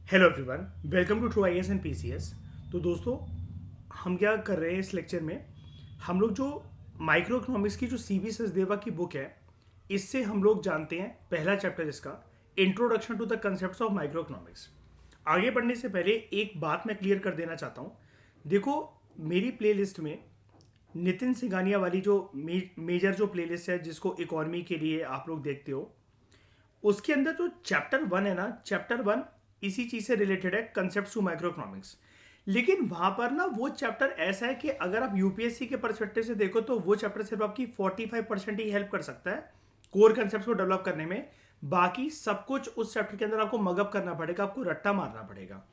Hello everyone, welcome to true IAS and PCS. तो दोस्तों, हम क्या कर रहे हैं इस लेक्चर में, हम लोग जो माइक्रो इकोनॉमिक्स की जो सीवी सचदेवा की बुक है, इससे हम लोग जानते हैं पहला चैप्टर इसका, introduction to the concepts of micro economics. आगे बढ़ने से पहले एक बात मैं क्लियर कर देना चाहता हूँ। देखो, मेरी प्लेलिस्ट में नितिन सिंघानिया वाली जो मेजर जो प्लेलिस्ट है, जिसको इकोनॉमी के लिए आप लोग देखते हो, उसके अंदर जो चैप्टर 1 है ना, चैप्टर 1 इसी चीज से रिलेटेड है, कंसेप्ट टू माइक्रो इकोनॉमिक्स। लेकिन वहां पर ना वो चैप्टर ऐसा है कि अगर आप यूपीएससी के परस्पेक्टिव से देखो तो वो चैप्टर सिर्फ आपकी 45% ही हेल्प कर सकता है कोर कंसेप्ट को डेवलप करने में। बाकी सब कुछ उस चैप्टर के अंदर आपको मगअप करना पड़ेगा, आपको रट्टा मारना पड़ेगा।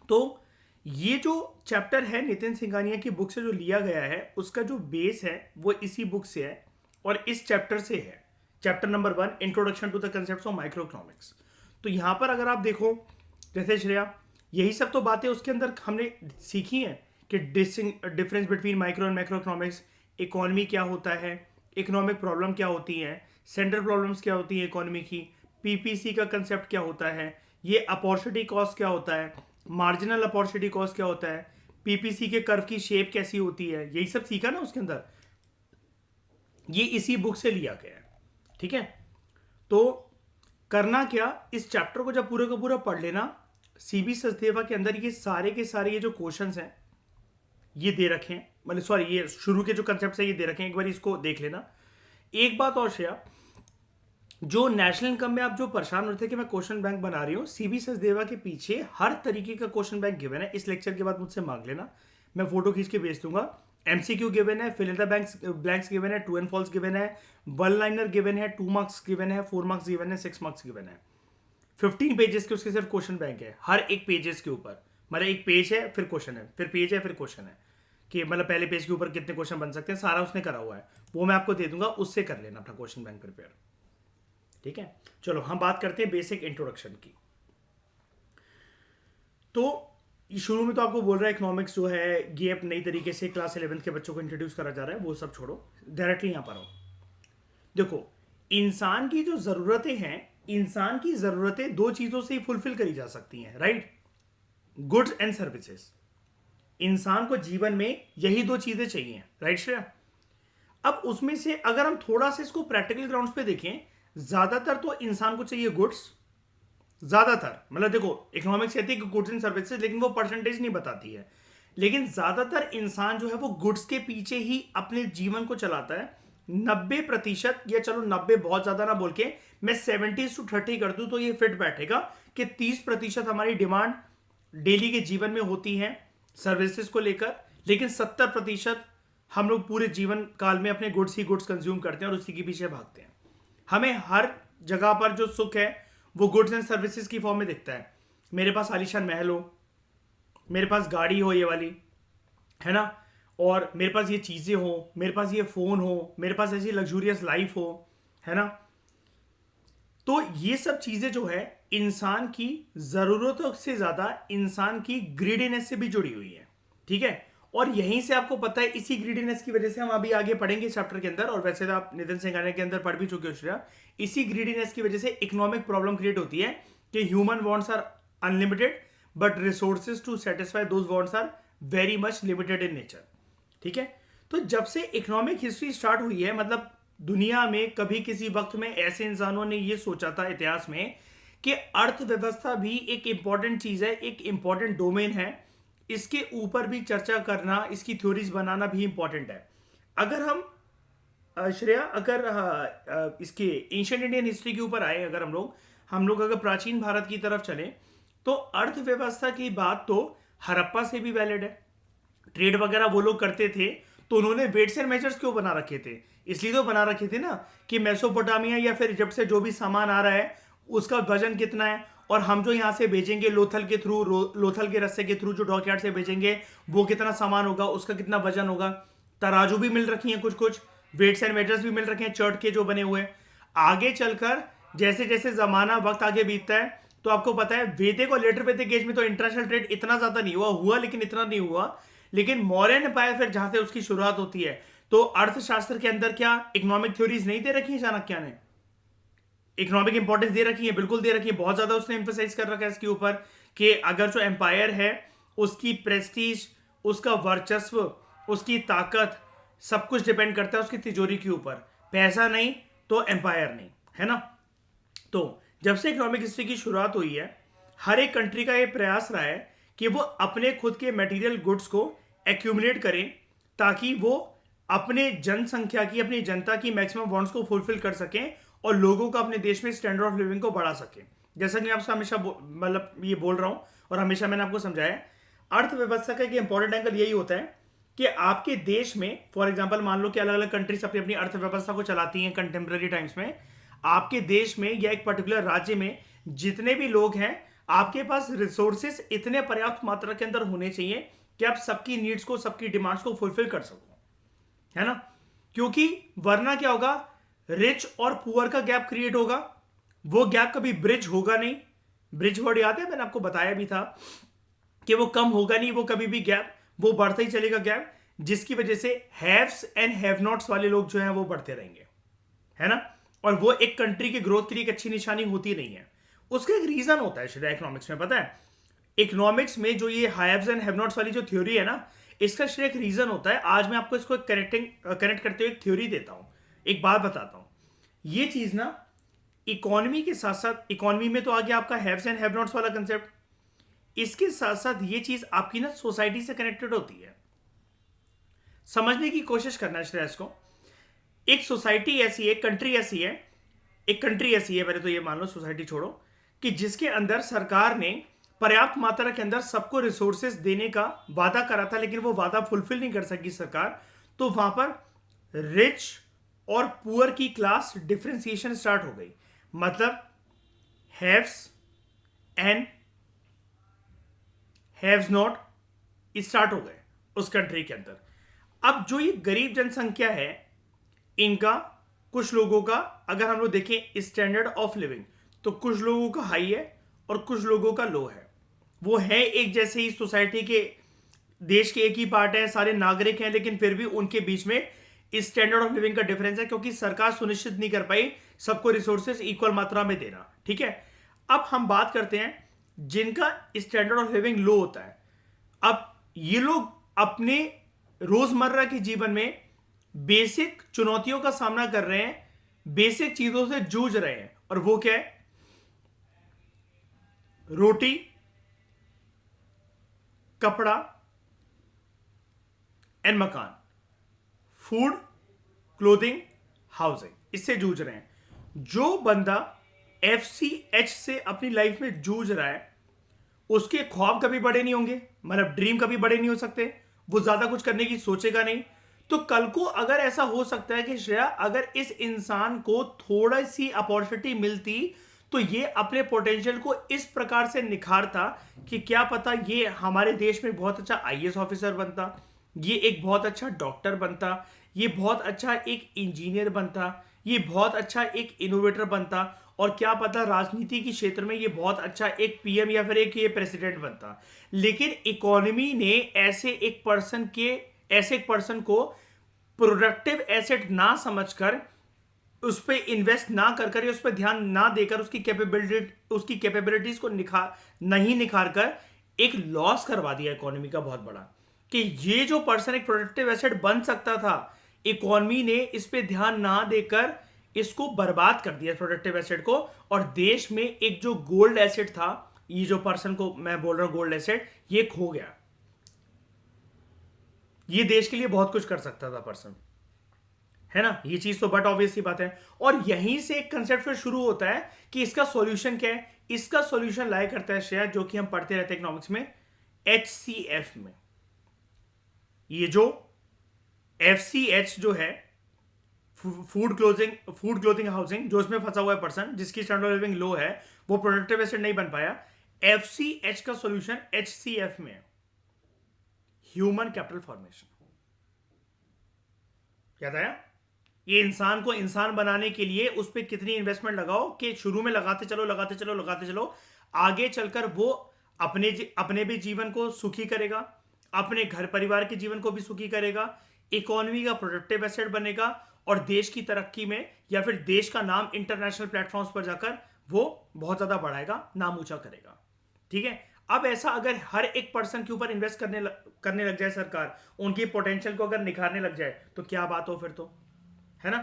तो ये जो चैप्टर है नितिन सिंघानिया की बुक से जो लिया गया है, उसका जो बेस है वो इसी बुक से है और इस चैप्टर से है। Chapter number 1, introduction to the concepts of micro economics. तो यहां पर अगर आप देखो, जैसे श्रेया, यही सब तो बातें उसके अंदर हमने सीखी हैं कि difference between micro and macro economics, economy क्या होता है, इकोनॉमिक प्रॉब्लम क्या होती हैं, सेंट्रल प्रॉब्लम्स क्या होती हैं इकोनॉमी की, पीपीसी का कंसेप्ट क्या होता है, ये अपॉर्चुनिटी कॉस्ट क्या होता है, मार्जिनल अपॉर्चुनिटी कॉस्ट क्या होता है, पीपीसी के कर्व की शेप कैसी होती है, यही सब सीखा ना उसके अंदर। ये इसी बुक से लिया गया है, ठीक है। तो करना क्या, इस चैप्टर को जब पूरे का पूरा पढ़ लेना, सीबी सचदेवा के अंदर ये सारे के सारे ये जो क्वेश्चंस हैं ये दे रखे हैं, मतलब सॉरी, ये शुरू के जो कंसेप्ट है ये दे रखे हैं, एक बार इसको देख लेना। एक बात और श्रेया, जो नेशनल इनकम में आप जो परेशान होते थे कि मैं क्वेश्चन बैंक बना रही हूँ, सीबी सचदेवा के पीछे हर तरीके का क्वेश्चन बैंक गिवन है। इस लेक्चर के बाद मुझसे मांग लेना, मैं फोटो खींच के भेज दूंगा। एमसीक्यू गिवन है, fill in the blanks given है, ट्रू एंड फॉल्स गिवन है, वन लाइनर गिवन है, 2 मार्क्स गिवन है, 4 मार्क्स गिवन है, 6 मार्क्स गिवन है। 15 पेजेस के उसके सिर्फ क्वेश्चन बैंक है, हर एक पेजेस के ऊपर। मतलब एक पेज है फिर क्वेश्चन है, फिर पेज है फिर क्वेश्चन है, कि मतलब पहले पेज के ऊपर कितने क्वेश्चन बन सकते हैं, सारा उसने करा हुआ है। वो मैं आपको दे दूंगा, उससे कर लेना अपना क्वेश्चन बैंक प्रिपेयर, ठीक है। चलो हम बात करते हैं बेसिक इंट्रोडक्शन की। तो शुरू में तो आपको बोल रहा है इकोनॉमिक्स जो है ये अब नई तरीके से क्लास 11th के बच्चों को इंट्रोड्यूस करा जा रहा है, वो सब छोड़ो, डायरेक्टली यहां पर आओ। देखो, इंसान की जो जरूरतें हैं, इंसान की जरूरतें दो चीजों से ही फुलफिल करी जा सकती हैं, राइट? Goods and services. इंसान को जीवन में यही दो चीजें चाहिए, राइट श्रेया? अब उसमें से अगर हम थोड़ा सा इसको प्रैक्टिकल ग्राउंड्स पे देखें, ज्यादातर तो इंसान को चाहिए गुड्स, ज्यादातर, मतलब देखो इकोनॉमिक्स कहती है कि गुड्स एंड सर्विसेज, लेकिन वो परसेंटेज नहीं बताती है। लेकिन ज्यादातर इंसान जो है वो गुड्स के पीछे ही अपने जीवन को चलाता है। 90%, या चलो 90 बहुत ज्यादा ना बोल के मैं 70 to 30 कर दूं तो ये फिट बैठेगा कि 30% हमारी डिमांड डेली के जीवन में होती है सर्विसेज को लेकर, लेकिन 70% हम लोग पूरे जीवन काल में अपने गुड्स ही गुड्स कंज्यूम करते हैं और उसी के पीछे भागते हैं। हमें हर जगह पर जो सुख है वो गुड्स एंड सर्विसेज की फॉर्म में दिखता है। मेरे पास आलीशान महल हो, मेरे पास गाड़ी हो ये वाली, है ना, और मेरे पास ये चीजें हो, मेरे पास ये फोन हो, मेरे पास ऐसी लग्जूरियस लाइफ हो, है ना। तो ये सब चीजें जो है इंसान की जरूरतों से ज्यादा इंसान की ग्रीडीनेस से भी जुड़ी हुई है, ठीक है। और यहीं से आपको पता है, इसी ग्रीडीनेस की वजह से हम अभी आगे पढ़ेंगे चैप्टर के अंदर, और वैसे तो आप नितिन सिंघानिया के अंदर पढ़ भी चुके हो श्रेया, इसी ग्रीडीनेस की वजह से इकोनॉमिक प्रॉब्लम क्रिएट होती है कि human wants are unlimited but resources to satisfy those wants are very much limited in nature, ठीक है। तो जब से इकोनॉमिक हिस्ट्री स्टार्ट हुई है, मतलब दुनिया में कभी किसी वक्त में ऐसे इंसानों ने ये सोचा था इतिहास में कि अर्थव्यवस्था भी एक इंपॉर्टेंट चीज है, एक इंपॉर्टेंट डोमेन है, इसके ऊपर भी चर्चा करना, इसकी थ्योरीज बनाना भी इंपॉर्टेंट है। अगर हम श्रेया, अगर इसके एंशियंट इंडियन हिस्ट्री के ऊपर आए, अगर हम लोग अगर प्राचीन भारत की तरफ चले, तो अर्थव्यवस्था की बात तो हड़प्पा से भी वैलिड है। ट्रेड वगैरह वो लोग करते थे, तो उन्होंने वेट्स एंड मेजर्स क्यों बना रखे थे? इसलिए तो बना रखे थे ना कि मेसोपोटामिया या फिर इजिप्ट से जो भी सामान आ रहा है उसका वजन कितना है, और हम जो यहाँ से भेजेंगे लोथल के थ्रू, लोथल के रस्ते के थ्रू जो डॉकयार्ड से भेजेंगे, वो कितना सामान होगा, उसका कितना वजन होगा। तराजू भी मिल रखी हैं, कुछ कुछ वेट्स एंड मेजर्स भी मिल रखे हैं चर्ट के जो बने हुए। आगे चलकर जैसे जैसे जमाना वक्त आगे बीतता है, तो आपको पता है वैदिक और लेटर वैदिक एज में तो इंटरनेशनल ट्रेड इतना ज्यादा नहीं हुआ, लेकिन इतना नहीं हुआ। लेकिन मौर्यन एम्पायर फिर जहां से उसकी शुरुआत होती है, तो अर्थशास्त्र के अंदर क्या इकोनॉमिक थ्योरीज नहीं दे रखी है चाणक्य ने? इकोनॉमिक इंपॉर्टेंस दे रखी है, बिल्कुल दे रखी है, बहुत ज्यादा उसने एम्फोसाइज कर रखा है इसके ऊपर कि अगर जो एम्पायर है उसकी प्रेस्टीज, उसका वर्चस्व, उसकी ताकत, सब कुछ डिपेंड करता है उसकी तिजोरी के ऊपर। पैसा नहीं तो एम्पायर नहीं, है ना। तो जब से इकोनॉमिक हिस्ट्री की शुरुआत हुई है, हर एक कंट्री का ये प्रयास रहा है कि वो अपने खुद के मटेरियल गुड्स को एक्यूमुलेट करें, ताकि वो अपने जनसंख्या की, अपनी जनता की मैक्सिमम वांट्स को फुलफिल कर सकें और लोगों का अपने देश में स्टैंडर्ड ऑफ लिविंग को बढ़ा सकें। जैसा कि मैं आपसे हमेशा मतलब ये बोल रहा हूं और हमेशा मैंने आपको समझाया, अर्थव्यवस्था का एक इंपॉर्टेंट एंगल यही होता है कि आपके देश में, फॉर एग्जांपल मान लो कि अलग अलग कंट्रीज अपनी अपनी अर्थव्यवस्था को चलाती हैं कंटेम्प्रेरी टाइम्स में, आपके देश में या एक पर्टिकुलर राज्य में जितने भी लोग हैं, आपके पास रिसोर्सेस इतने पर्याप्त मात्रा के अंदर होने चाहिए कि आप सबकी नीड्स को, सबकी डिमांड्स को फुलफिल कर सको, है ना। क्योंकि वरना क्या होगा, रिच और पुअर का गैप क्रिएट होगा, वो गैप कभी ब्रिज होगा नहीं। ब्रिज वर्ड याद है, मैंने आपको बताया भी था कि वो कम होगा नहीं, वो कभी भी गैप वो बढ़ता ही चलेगा गैप, जिसकी वजह से हैव्स एंड हैव नॉट्स वाले लोग जो हैं वो बढ़ते रहेंगे, है ना। और वो एक कंट्री के ग्रोथ के लिए एक अच्छी निशानी होती नहीं है। उसका एक रीजन होता है शायद इकोनॉमिक्स में, पता है। इकोनॉमिक्स में जो ये हैव्स एंड हैव नॉट्स वाली जो थ्योरी है ना, इसका शायद एक रीजन होता है। आज मैं आपको इसको कनेक्ट करते हुए एक थ्योरी देता हूं, एक बात बताता हूं। ये चीज ना इकोनॉमी के साथ साथ, इकोनॉमी में तो आ गया आपका हैव्स एंड हैव नॉट्स वाला कंसेप्ट, इसके साथ साथ ये चीज आपकी ना सोसाइटी से कनेक्टेड होती है। समझने की कोशिश करना है इसको। एक सोसाइटी ऐसी है, एक कंट्री ऐसी है, एक कंट्री ऐसी है, पहले तो ये मान लो, सोसाइटी छोड़ो, कि जिसके अंदर सरकार ने पर्याप्त मात्रा के अंदर सबको रिसोर्सेस देने का वादा करा था, लेकिन वो वादा फुलफिल नहीं कर सकी सरकार। तो वहां पर रिच और पुअर की क्लास डिफरेंशिएशन स्टार्ट हो गई। मतलब haves and haves not start हो गए उस कंट्री के अंदर। अब जो ये गरीब जनसंख्या है, इनका, कुछ लोगों का, अगर हम लोग देखें स्टैंडर्ड ऑफ लिविंग, तो कुछ लोगों का हाई है और कुछ लोगों का लो है। वो है एक जैसे ही, सोसाइटी के, देश के एक ही पार्ट है, सारे नागरिक हैं, लेकिन फिर भी उनके बीच में स्टैंडर्ड ऑफ लिविंग का डिफरेंस है, क्योंकि सरकार सुनिश्चित नहीं कर पाई सबको रिसोर्सेस इक्वल मात्रा में देना। ठीक है, अब हम बात करते हैं जिनका स्टैंडर्ड ऑफ लिविंग लो होता है। अब ये लोग अपने रोजमर्रा के जीवन में बेसिक चुनौतियों का सामना कर रहे हैं, बेसिक चीजों से जूझ रहे हैं, और वो क्या है? रोटी, कपड़ा एंड मकान, फूड, क्लोथिंग, हाउसिंग, इससे जूझ रहे हैं। जो बंदा FCH से अपनी लाइफ में जूझ रहा है, उसके ख्वाब कभी बड़े नहीं होंगे, मतलब ड्रीम कभी बड़े नहीं हो सकते, वो ज्यादा कुछ करने की सोचेगा नहीं। तो कल को अगर ऐसा हो सकता है कि श्रेया, अगर इस इंसान को थोड़ा सी अपॉर्चुनिटी मिलती तो ये अपने पोटेंशियल को इस प्रकार से निखारता कि क्या पता ये हमारे देश में बहुत अच्छा IAS ऑफिसर बनता, ये एक बहुत अच्छा डॉक्टर बनता, ये बहुत अच्छा एक इंजीनियर बनता, ये बहुत अच्छा एक इनोवेटर बनता, और क्या पता राजनीति के क्षेत्र में ये बहुत अच्छा एक PM या फिर एक ये प्रेसिडेंट बनता। लेकिन इकोनॉमी ने ऐसे एक पर्सन को प्रोडक्टिव एसेट ना समझकर, उस पर इन्वेस्ट ना कर उस पर ध्यान ना देकर, उसकी कैपेबिलिटीज को नहीं निखार कर एक लॉस करवा दिया इकोनॉमी का बहुत बड़ा। कि ये जो पर्सन एक प्रोडक्टिव एसेट बन सकता था, इकोनॉमी ने इस पे ध्यान ना देकर इसको बर्बाद कर दिया, प्रोडक्टिव एसेट को। और देश में एक जो गोल्ड एसेट था, ये जो पर्सन को मैं बोल रहा हूं गोल्ड एसेट, ये खो गया। ये देश के लिए बहुत कुछ कर सकता था पर्सन, है ना। ये चीज तो बट ऑब्वियस सी बात है। और यहीं से एक कंसेप्ट फिर शुरू होता है कि इसका सॉल्यूशन क्या है। इसका सॉल्यूशन लाया करता है शायद, जो कि हम पढ़ते रहते हैं इकोनॉमिक्स में, HCF में। ये जो FCH जो है, फूड क्लोथिंग हाउसिंग, जो इसमें फंसा हुआ है पर्सन जिसकी स्टैंडर्ड ऑफ लिविंग लो है, वो प्रोडक्टिव एसेट नहीं बन पाया। FCH का सॉल्यूशन HCF में है, ह्यूमन कैपिटल फॉर्मेशन। याद आया? ये इंसान को इंसान बनाने के लिए उस पर कितनी इन्वेस्टमेंट लगाओ कि शुरू में लगाते चलो, आगे चलकर वो अपने भी जीवन को सुखी करेगा, अपने घर परिवार के जीवन को भी सुखी करेगा, इकोनॉमी का प्रोडक्टिव एसेट बनेगा, और देश की तरक्की में या फिर देश का नाम इंटरनेशनल प्लेटफॉर्म्स पर जाकर वो बहुत ज्यादा बढ़ाएगा, नाम ऊंचा करेगा। ठीक है, अब ऐसा अगर हर एक पर्सन के ऊपर इन्वेस्ट करने लग जाए सरकार, उनकी पोटेंशियल को अगर निखारने लग जाए, तो क्या बात हो फिर तो, है ना।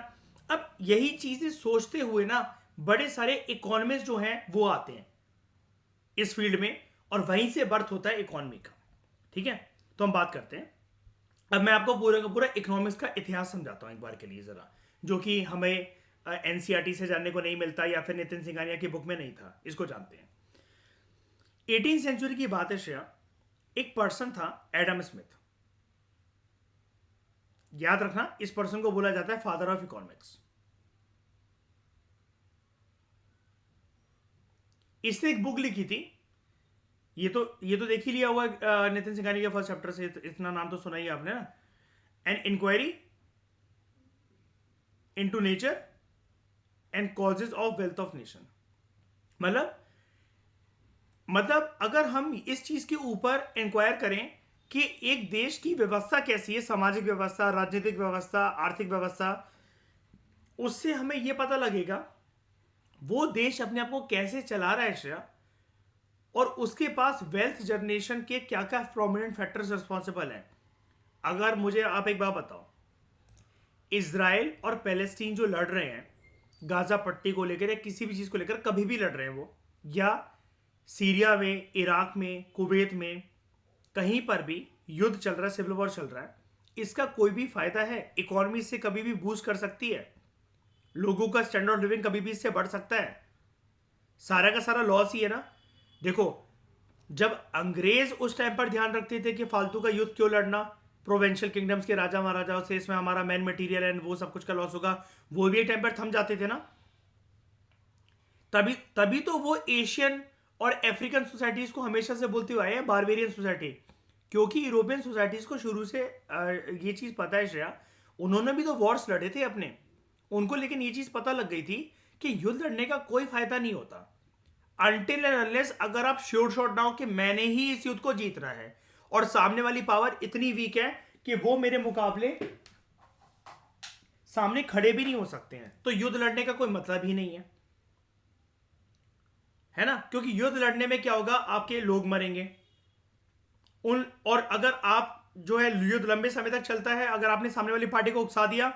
अब यही चीजें सोचते हुए ना बड़े सारे इकोनॉमिस्ट जो हैं वो आते हैं इस फील्ड में, और वहीं से बर्थ होता है इकोनॉमी का। ठीक है, तो हम बात करते हैं। अब मैं आपको पूरा का पूरा इकोनॉमिक्स का इतिहास समझाता हूं एक बार के लिए जरा, जो कि हमें एनसीईआरटी से जानने को नहीं मिलता या फिर नितिन सिंघानिया की बुक में नहीं था। इसको जानते हैं। 18वीं सेंचुरी की बात है श्रेया। एक पर्सन था एडम स्मिथ। याद रखना, इस पर्सन को बोला जाता है फादर ऑफ इकोनॉमिक्स। इसने एक बुक लिखी थी, ये तो देख ही लिया हुआ है, नितिन सिंघानिया के फर्स्ट चैप्टर से इतना नाम तो सुना ही आपने ना। An inquiry into nature and causes of wealth of nation. मतलब अगर हम इस चीज के ऊपर इंक्वायर करें कि एक देश की व्यवस्था कैसी है, सामाजिक व्यवस्था, राजनीतिक व्यवस्था, आर्थिक व्यवस्था, उससे हमें यह पता लगेगा वो देश अपने आप को कैसे चला रहा है श्रेया, और उसके पास वेल्थ जनरेशन के क्या क्या प्रोमिनेंट फैक्टर्स रिस्पॉन्सिबल हैं। अगर मुझे आप एक बात बताओ, इजराइल और पैलेस्टीन जो लड़ रहे हैं गाजा पट्टी को लेकर या किसी भी चीज को लेकर, कभी भी लड़ रहे हैं वो, या सीरिया में, इराक में, कुवैत में, कहीं पर भी युद्ध चल रहा है, सिविल वॉर चल रहा है, इसका कोई भी फायदा है? इकोनॉमी से कभी भी बूस्ट कर सकती है, लोगों का स्टैंडर्ड ऑफ लिविंग कभी भी इससे बढ़ सकता है, सारा का सारा लॉस ही है ना। देखो, जब अंग्रेज उस टाइम पर ध्यान रखते थे कि फालतू का युद्ध क्यों लड़ना, प्रोवेंशियल किंगडम्स के राजा महाराजाओं से, इसमें हमारा मैन मटेरियल एंड वो सब कुछ का लॉस होगा, वो भी एक टाइम पर थम जाते थे ना। तभी तभी तो वो एशियन और अफ्रीकन सोसाइटीज को हमेशा से बोलते हुए आए हैं बारबेरियन सोसाइटी, क्योंकि यूरोपियन सोसाइटीज को शुरू से ये चीज पता है श्रेया, उन्होंने भी तो वॉर्स लड़े थे अपने, उनको लेकिन ये चीज पता लग गई थी कि युद्ध लड़ने का कोई फायदा नहीं होता अनटिल एंड अनलेस अगर आप श्योर शॉट ना हो कि मैंने ही इस युद्ध को जीतना है और सामने वाली पावर इतनी वीक है कि वो मेरे मुकाबले सामने खड़े भी नहीं हो सकते हैं, तो युद्ध लड़ने का कोई मतलब ही नहीं है ना। क्योंकि युद्ध लड़ने में क्या होगा, आपके लोग मरेंगे और अगर आप जो है युद्ध लंबे समय तक चलता है, अगर आपने सामने वाली पार्टी को उकसा दिया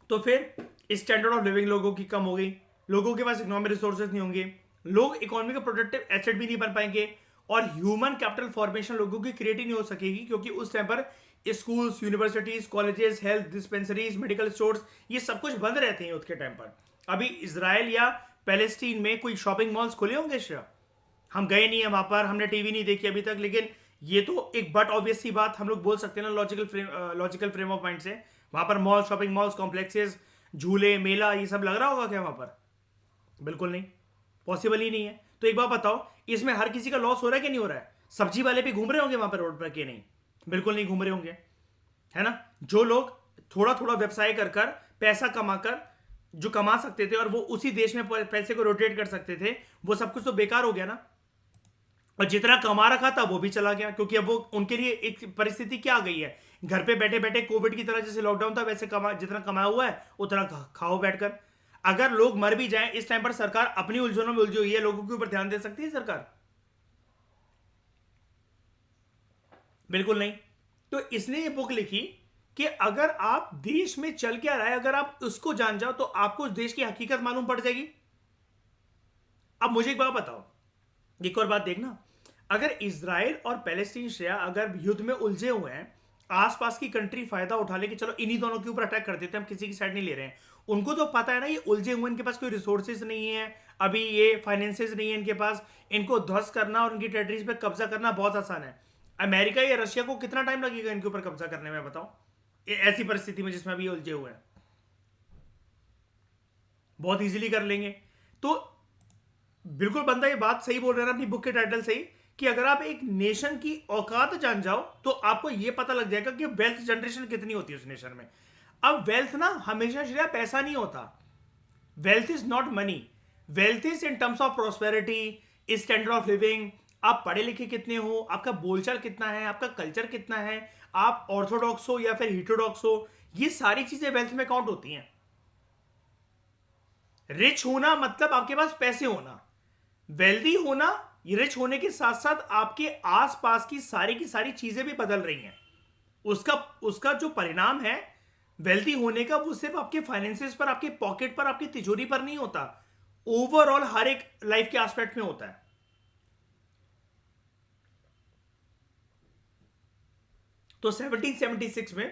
तो फिर स्टैंडर्ड ऑफ लिविंग लोगों की कम हो गई, लोगों के पास इकोनॉमिक रिसोर्सेज नहीं होंगे, लोग इकोनॉमी का प्रोडक्टिव एसेट भी नहीं बन पाएंगे, और ह्यूमन कैपिटल फॉर्मेशन लोगों की क्रिएट ही नहीं हो सकेगी, क्योंकि उस टाइम पर schools, universities, colleges, health dispensaries, medical stores, ये सब कुछ बंद रहते हैं युद्ध के टाइम पर। अभी इसराइल या पैलेस्टीन में कोई शॉपिंग मॉल्स खुले होंगे श्रेया? हम गए नहीं है वहां पर, हमने टीवी नहीं देखी अभी तक, लेकिन ये तो एक बट ऑब्वियस सी बात हम लोग बोल सकते हैं ना लॉजिकल फ्रेम ऑफ माइंड से। वहां पर मॉल, शॉपिंग मॉल्स, कॉम्प्लेक्सेस, झूले, मेला, ये सब लग रहा होगा क्या वहां पर? बिल्कुल नहीं, पॉसिबल ही नहीं है। तो एक बात बताओ, इसमें हर किसी का लॉस हो रहा है कि नहीं हो रहा है? सब्जी वाले भी घूम रहे होंगे वहां पर रोड पर कि नहीं? बिल्कुल नहीं घूम रहे होंगे, है ना। जो लोग थोड़ा थोड़ा व्यवसाय कर कर पैसा कमाकर जो कमा सकते थे और वो उसी देश में पैसे को रोटेट कर सकते थे, वो सब कुछ तो बेकार हो गया ना। और जितना कमा रखा था वो भी चला गया, क्योंकि अब वो उनके लिए एक परिस्थिति क्या आ गई है, घर पे बैठे बैठे कोविड की तरह जैसे लॉकडाउन था वैसे जितना कमाया हुआ है उतना खाओ बैठकर। अगर लोग मर भी जाएं इस टाइम पर, सरकार अपनी उलझनों में उलझी हुई है, लोगों के ऊपर ध्यान दे सकती है सरकार? बिल्कुल नहीं। तो इसने ये बुक लिखी कि अगर आप देश में चल क्या रहा है, अगर आप उसको जान जाओ तो आपको उस देश की हकीकत मालूम पड़ जाएगी। अब मुझे एक बात बताओ, एक और बात देखना, अगर इजराइल और पैलेस्टीन श्रेया अगर युद्ध में उलझे हुए हैं, आसपास की कंट्री फायदा उठा ले कि चलो इन्हीं दोनों के ऊपर अटैक कर देते हैं, हम किसी की साइड नहीं ले रहे हैं, उनको तो पता है ना ये उलझे हुए, इनके पास कोई रिसोर्सेज नहीं है, अभी ये फाइनेंसेस नहीं है इनके पास, इनको ध्वस्त करना और उनकी टेरिटरीज पे कब्जा करना बहुत आसान है। अमेरिका या रशिया को कितना टाइम लगेगा इनके ऊपर कब्जा करने में, बताओ, ऐसी परिस्थिति में जिसमें अभी उलझे हुए हैं? बहुत इजीली कर लेंगे। तो बिल्कुल बंदा ये बात सही बोल रहा है ना अपनी बुक के टाइटल से ही, कि अगर आप एक नेशन की औकात जान जाओ तो आपको यह पता लग जाएगा कि वेल्थ जनरेशन कितनी होती है उस नेशन में। अब वेल्थ ना हमेशा श्रेया पैसा नहीं होता, wealth is not money, wealth is in terms of prosperity, standard of living, आप पढ़े लिखे कितने हो, आपका बोलचाल कितना है, आपका कल्चर कितना है, आप ऑर्थोडॉक्स हो या फिर हिटोडॉक्स हो, ये सारी चीजें वेल्थ में काउंट होती हैं। रिच होना मतलब आपके पास पैसे होना, वेल्दी होना रिच होने के साथ साथ आपके आसपास की सारी चीजें भी बदल रही हैं। उसका उसका जो परिणाम है वेल्थी होने का, वो सिर्फ आपके फाइनेंसेस पर, आपके पॉकेट पर, आपकी तिजोरी पर नहीं होता, ओवरऑल हर एक लाइफ के एस्पेक्ट में होता है। तो 1776 में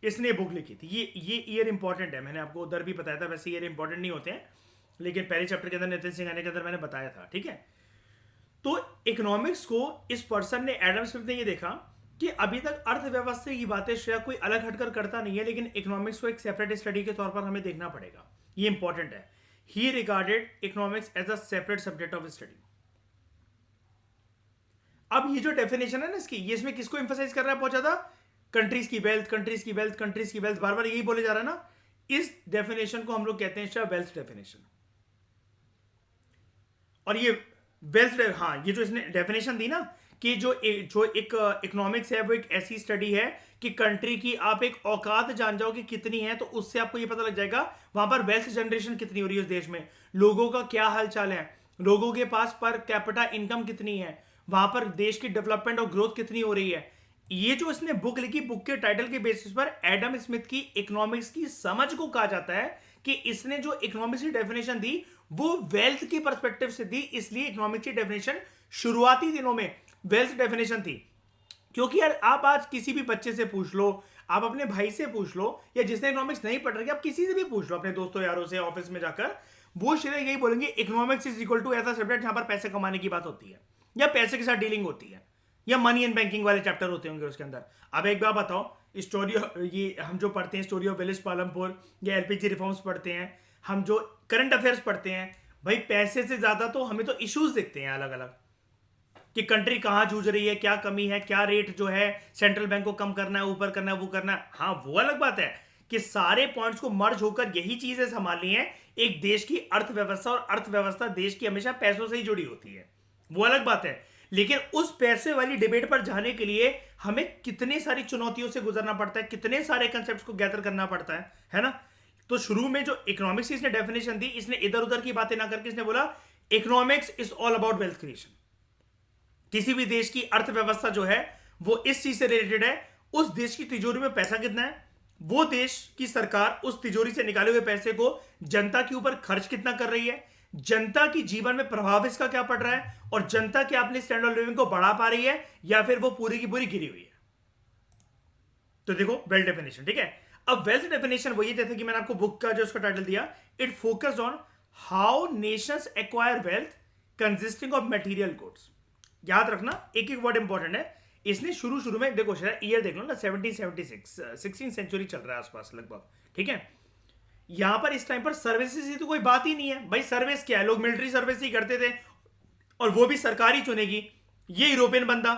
इसने बुक लिखी थी। ये ईयर इंपॉर्टेंट है, मैंने आपको उधर भी बताया था, वैसे ईयर इंपॉर्टेंट नहीं होते हैं, लेकिन पहले चैप्टर के अंदर नितिन सिंघानिया के अंदर मैंने बताया था, ठीक है। तो इकोनॉमिक्स को इस पर्सन ने, एडम स्मिथ ने ये देखा कि अभी तक अर्थव्यवस्था की बातें शायद कोई अलग हटकर करता नहीं है, लेकिन इकोनॉमिक्स को एक सेपरेट स्टडी के तौर पर हमें देखना पड़ेगा, ये इंपॉर्टेंट है। He regarded economics as a separate subject of study. अब ये जो डेफिनेशन है ना इसकी, ये इसमें किसको एम्फसाइज कर रहा है बहुत ज्यादा? कंट्रीज की वेल्थ, कंट्रीज की वेल्थ, कंट्रीज की वेल्थ, बार बार यही बोले जा रहा है ना। इस डेफिनेशन को हम लोग कहते हैं वेल्थ डेफिनेशन। और ये वेल्थ, हाँ, ये जो इसने डेफिनेशन दी ना कि जो एक इकोनॉमिक्स है वो एक ऐसी स्टडी है कि कंट्री की आप एक औकात जान जाओ कि कितनी है, तो उससे आपको ये पता लग जाएगा वहां पर वेल्थ जनरेशन कितनी हो रही है उस देश में, लोगों का क्या हाल चाल है, लोगों के पास पर कैपिटा इनकम कितनी है, वहां पर देश की डेवलपमेंट और ग्रोथ कितनी हो रही है। ये जो इसने बुक लिखी, बुक के टाइटल के बेसिस पर एडम स्मिथ की इकोनॉमिक्स की समझ को कहा जाता है कि इसने जो इकोनॉमिक्स की डेफिनेशन दी वो वेल्थ की पर्सपेक्टिव से दी, इसलिए इकोनॉमिक्स की डेफिनेशन शुरुआती दिनों में वेल्थ डेफिनेशन थी। क्योंकि यार आप आज किसी भी बच्चे से पूछ लो, आप अपने भाई से पूछ लो, या जिसने इकोनॉमिक्स नहीं पढ़ रही, आप किसी से भी पूछ लो, अपने दोस्तों यारों से, ऑफिस में जाकर, वो शायद यही बोलेंगे इकोनॉमिक्स इज इक्वल टू ऐसा सब्जेक्ट जहां पर पैसे कमाने की बात होती है या पैसे के साथ डीलिंग होती है, या मनी एंड बैंकिंग वाले चैप्टर होते होंगे उसके अंदर। अब एक बार बताओ, स्टोरी, ये हम जो पढ़ते हैं स्टोरी ऑफ विलेज पालमपुर या एलपीजी रिफॉर्म्स पढ़ते हैं, हम जो करंट अफेयर्स पढ़ते हैं, भाई पैसे से ज्यादा तो हमें तो इश्यूज दिखते हैं अलग अलग, कि कंट्री कहां जूझ रही है, क्या कमी है, क्या रेट जो है सेंट्रल बैंक को कम करना है, ऊपर करना है, वो करना है। हाँ, वो अलग बात है कि सारे पॉइंट्स को मर्ज होकर यही चीजें संभालनी है एक देश की अर्थव्यवस्था, और अर्थव्यवस्था देश की हमेशा पैसों से ही जुड़ी होती है, वो अलग बात है। लेकिन उस पैसे वाली डिबेट पर जाने के लिए हमें कितनी सारी चुनौतियों से गुजरना पड़ता है, कितने सारे कंसेप्ट्स को गैदर करना पड़ता है ना। तो शुरू में जो इकोनॉमिक्स की इसने डेफिनेशन दी, इसने इधर उधर की बातें ना करके इसने बोला economics is all about wealth creation. किसी भी देश की अर्थव्यवस्था जो है वो इस चीज से रिलेटेड है, उस देश की तिजोरी में पैसा कितना है, वो देश की सरकार उस तिजोरी से निकाले हुए पैसे को जनता के ऊपर खर्च कितना कर रही है, जनता की जीवन में प्रभाव इसका क्या पड़ रहा है, और जनता क्या अपनी स्टैंडर्ड ऑफ लिविंग को बढ़ा पा रही है या फिर वो पूरी की पूरी गिरी हुई है। तो देखो वेल्थ डेफिनेशन, ठीक है। अब वेल्थ डेफिनेशन वही, जैसे कि मैंने आपको बुक का जो उसका टाइटल दिया, it focused on how Nations acquire wealth consisting of material goods. याद रखना एक एक वर्ड इंपॉर्टेंट है। इसने शुरू में देखो, ईयर देख लो ना, 1776, 16th सेंचुरी चल रहा है आसपास लगभग, ठीक है। यहां पर इस टाइम पर सर्विसेज की तो कोई बात ही नहीं है भाई। सर्विस क्या है, लोग मिलिट्री सर्विस ही करते थे, और वो भी सरकारी चुनेगी। ये यूरोपियन बंदा,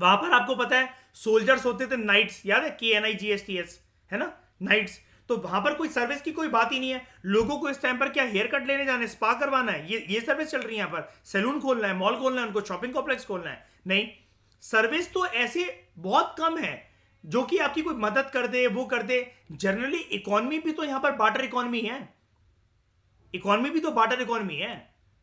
वहां पर आपको पता है सोल्जर्स होते थे, नाइट्स, याद है, KNIGHTS, है ना, नाइट्स। तो वहां पर कोई सर्विस की कोई बात ही नहीं है। लोगों को इस टाइम पर क्या हेयर कट लेने जाना है, स्पा करवाना है, ये सर्विस चल रही है। यहाँ पर सैलून खोलना है, मॉल खोलना है, उनको शॉपिंग कॉम्प्लेक्स खोलना है, नहीं। सर्विस तो ऐसे बहुत कम है जो कि आपकी कोई मदद कर दे, वो कर दे। जनरली इकोनॉमी भी तो यहां पर बार्टर इकोनॉमी है, इकोनॉमी भी तो बार्टर इकोनॉमी है,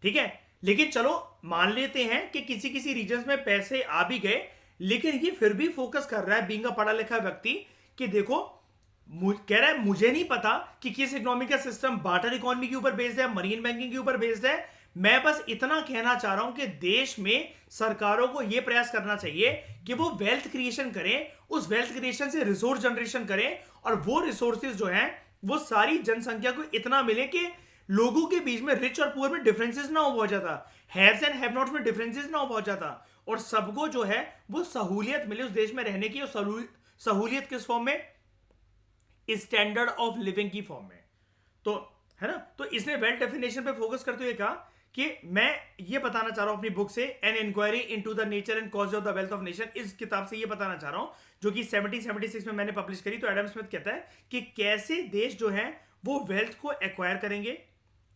ठीक है। लेकिन चलो मान लेते हैं कि किसी किसी रीजन में पैसे आ भी गए, लेकिन ये फिर भी फोकस कर रहा है, बीइंग अ पढ़ा लिखा व्यक्ति, कि देखो कह रहा है मुझे नहीं पता कि किस इकोनॉमी का सिस्टम बार्टर इकोनॉमी के ऊपर बेस्ड है, मरीन बैंकिंग के ऊपर बेस्ड है। मैं बस इतना कहना चाह रहा हूं कि देश में सरकारों को यह प्रयास करना चाहिए कि वो वेल्थ क्रिएशन करें, उस वेल्थ क्रिएशन से रिसोर्स जनरेशन करें, और वो रिसोर्सेज जो हैं वो सारी जनसंख्या को इतना मिले कि लोगों के बीच में रिच और पुअर में डिफरेंसेस ना हो बहुत ज्यादा, हैव्स एंड हैव नॉट में डिफरेंसेस ना हो बहुत ज्यादा, और सबको जो है वो सहूलियत मिले उस देश में रहने की। और सहूलियत किस फॉर्म में, स्टैंडर्ड ऑफ लिविंग की फॉर्म में। तो है ना, तो इसने वेल्थ डेफिनेशन पे फोकस करते हुए कहा कि मैं ये बताना चाह रहा हूं अपनी बुक से, an inquiry into the nature and cause of the wealth of nation, इस किताब से ये बताना चाह रहा हूं जो कि 1776 में मैंने पब्लिश करी। तो एडम स्मिथ कहता है कि कैसे देश जो है वो वेल्थ को एक्वायर करेंगे,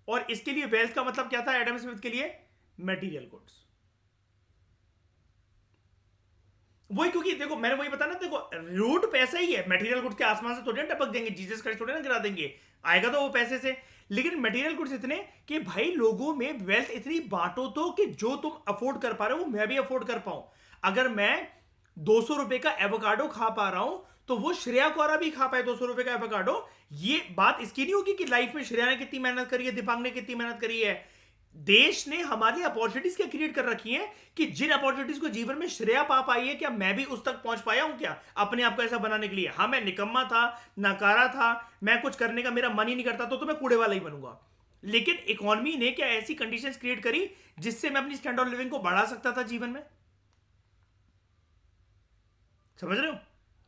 और इसके लिए वेल्थ का मतलब क्या था एडम स्मिथ के लिए, मटेरियल गुड्स। वही, क्योंकि देखो मैंने वही बताया ना, देखो रूट पैसा ही है, मटेरियल गुड्स के आसमान से थोड़ी ना टपक देंगे, जीसस क्राइस्ट थोड़ी ना गिरा देंगे, आएगा तो वो पैसे से। लेकिन मटेरियल गुड्स इतने कि भाई लोगों में वेल्थ इतनी बांटो तो कि जो तुम अफोर्ड कर पा रहे हो वो मैं भी अफोर्ड कर पाऊं। अगर मैं 200 रुपए का एवोकाडो खा पा रहा हूं तो वो श्रेया कोरा भी खा पाए 200 रुपए का एवोकाडो। ये बात इसकी नहीं होगी कि लाइफ में श्रेया ने कितनी मेहनत करी है, दीपांग ने कितनी मेहनत करी है। देश ने हमारी अपॉर्चुनिटीज क्या क्रिएट कर रखी हैं कि जिन अपॉर्चुनिटीज को जीवन में श्रेया पा पाई है, क्या मैं भी उस तक पहुंच पाया हूं क्या अपने आप को ऐसा बनाने के लिए? हाँ, मैं निकम्मा था, नकारा था, मैं कुछ करने का मेरा मन ही नहीं करता तो मैं कूड़े वाला ही बनूंगा। लेकिन इकोनॉमी ने क्या ऐसी कंडीशंस क्रिएट करी जिससे मैं अपनी स्टैंडर्ड ऑफ लिविंग को बढ़ा सकता था जीवन में? समझ रहे हो?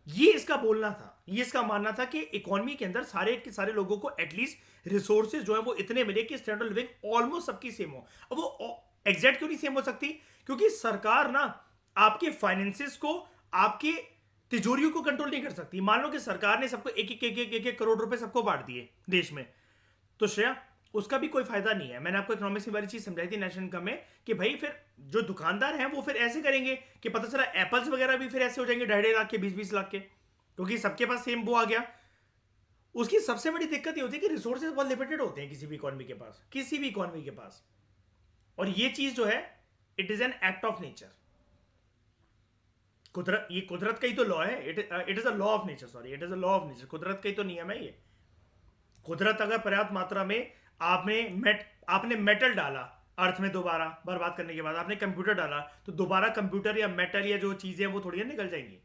ये इसका बोलना था, ये इसका मानना था कि इकोनॉमी के अंदर सारे के सारे लोगों को एटलीस्ट रिसोर्सेज जो है वो इतने मिले कि स्टैंडर्ड ऑफ लिविंग ऑलमोस्ट सबकी सेम हो। अब वो एग्जैक्ट क्यों नहीं सेम हो सकती? क्योंकि सरकार ना आपके फाइनेंसेस को, आपके तिजोरियों को कंट्रोल नहीं कर सकती। मान लो कि सरकार ने सबको एक करोड़ रुपए सबको बांट दिए देश में, तो श्रेया उसका भी कोई फायदा नहीं है। मैंने आपको इकोनॉमिक्स में वाली चीज समझाई थी नेशनल इनकम में कि भाई फिर जो दुकानदार हैं वो फिर ऐसे करेंगे कि पता चला एप्पल्स वगैरह भी फिर ऐसे हो जाएंगे 2.5 लाख के, 20-20 लाख के, क्योंकि सबके पास सेम वो आ गया। उसकी सबसे बड़ी दिक्कत ये होती है कि रिसोर्सेज बहुत लिमिटेड होते हैं किसी भी इकोनॉमी के पास, किसी भी इकोनॉमी के पास। और ये चीज जो है it is an act of nature. कुदरत, ये कुदरत का ही तो लॉ है। It is a law of nature, sorry, it is a law of nature. कुदरत का ही तो नियम है ये। कुदरत अगर पर्याप्त मात्रा में आपने मेटल डाला अर्थ में, दोबारा बर्बाद करने के बाद आपने कंप्यूटर डाला, तो दोबारा कंप्यूटर या मेटल या जो चीजें वो थोड़ी निकल जाएंगी।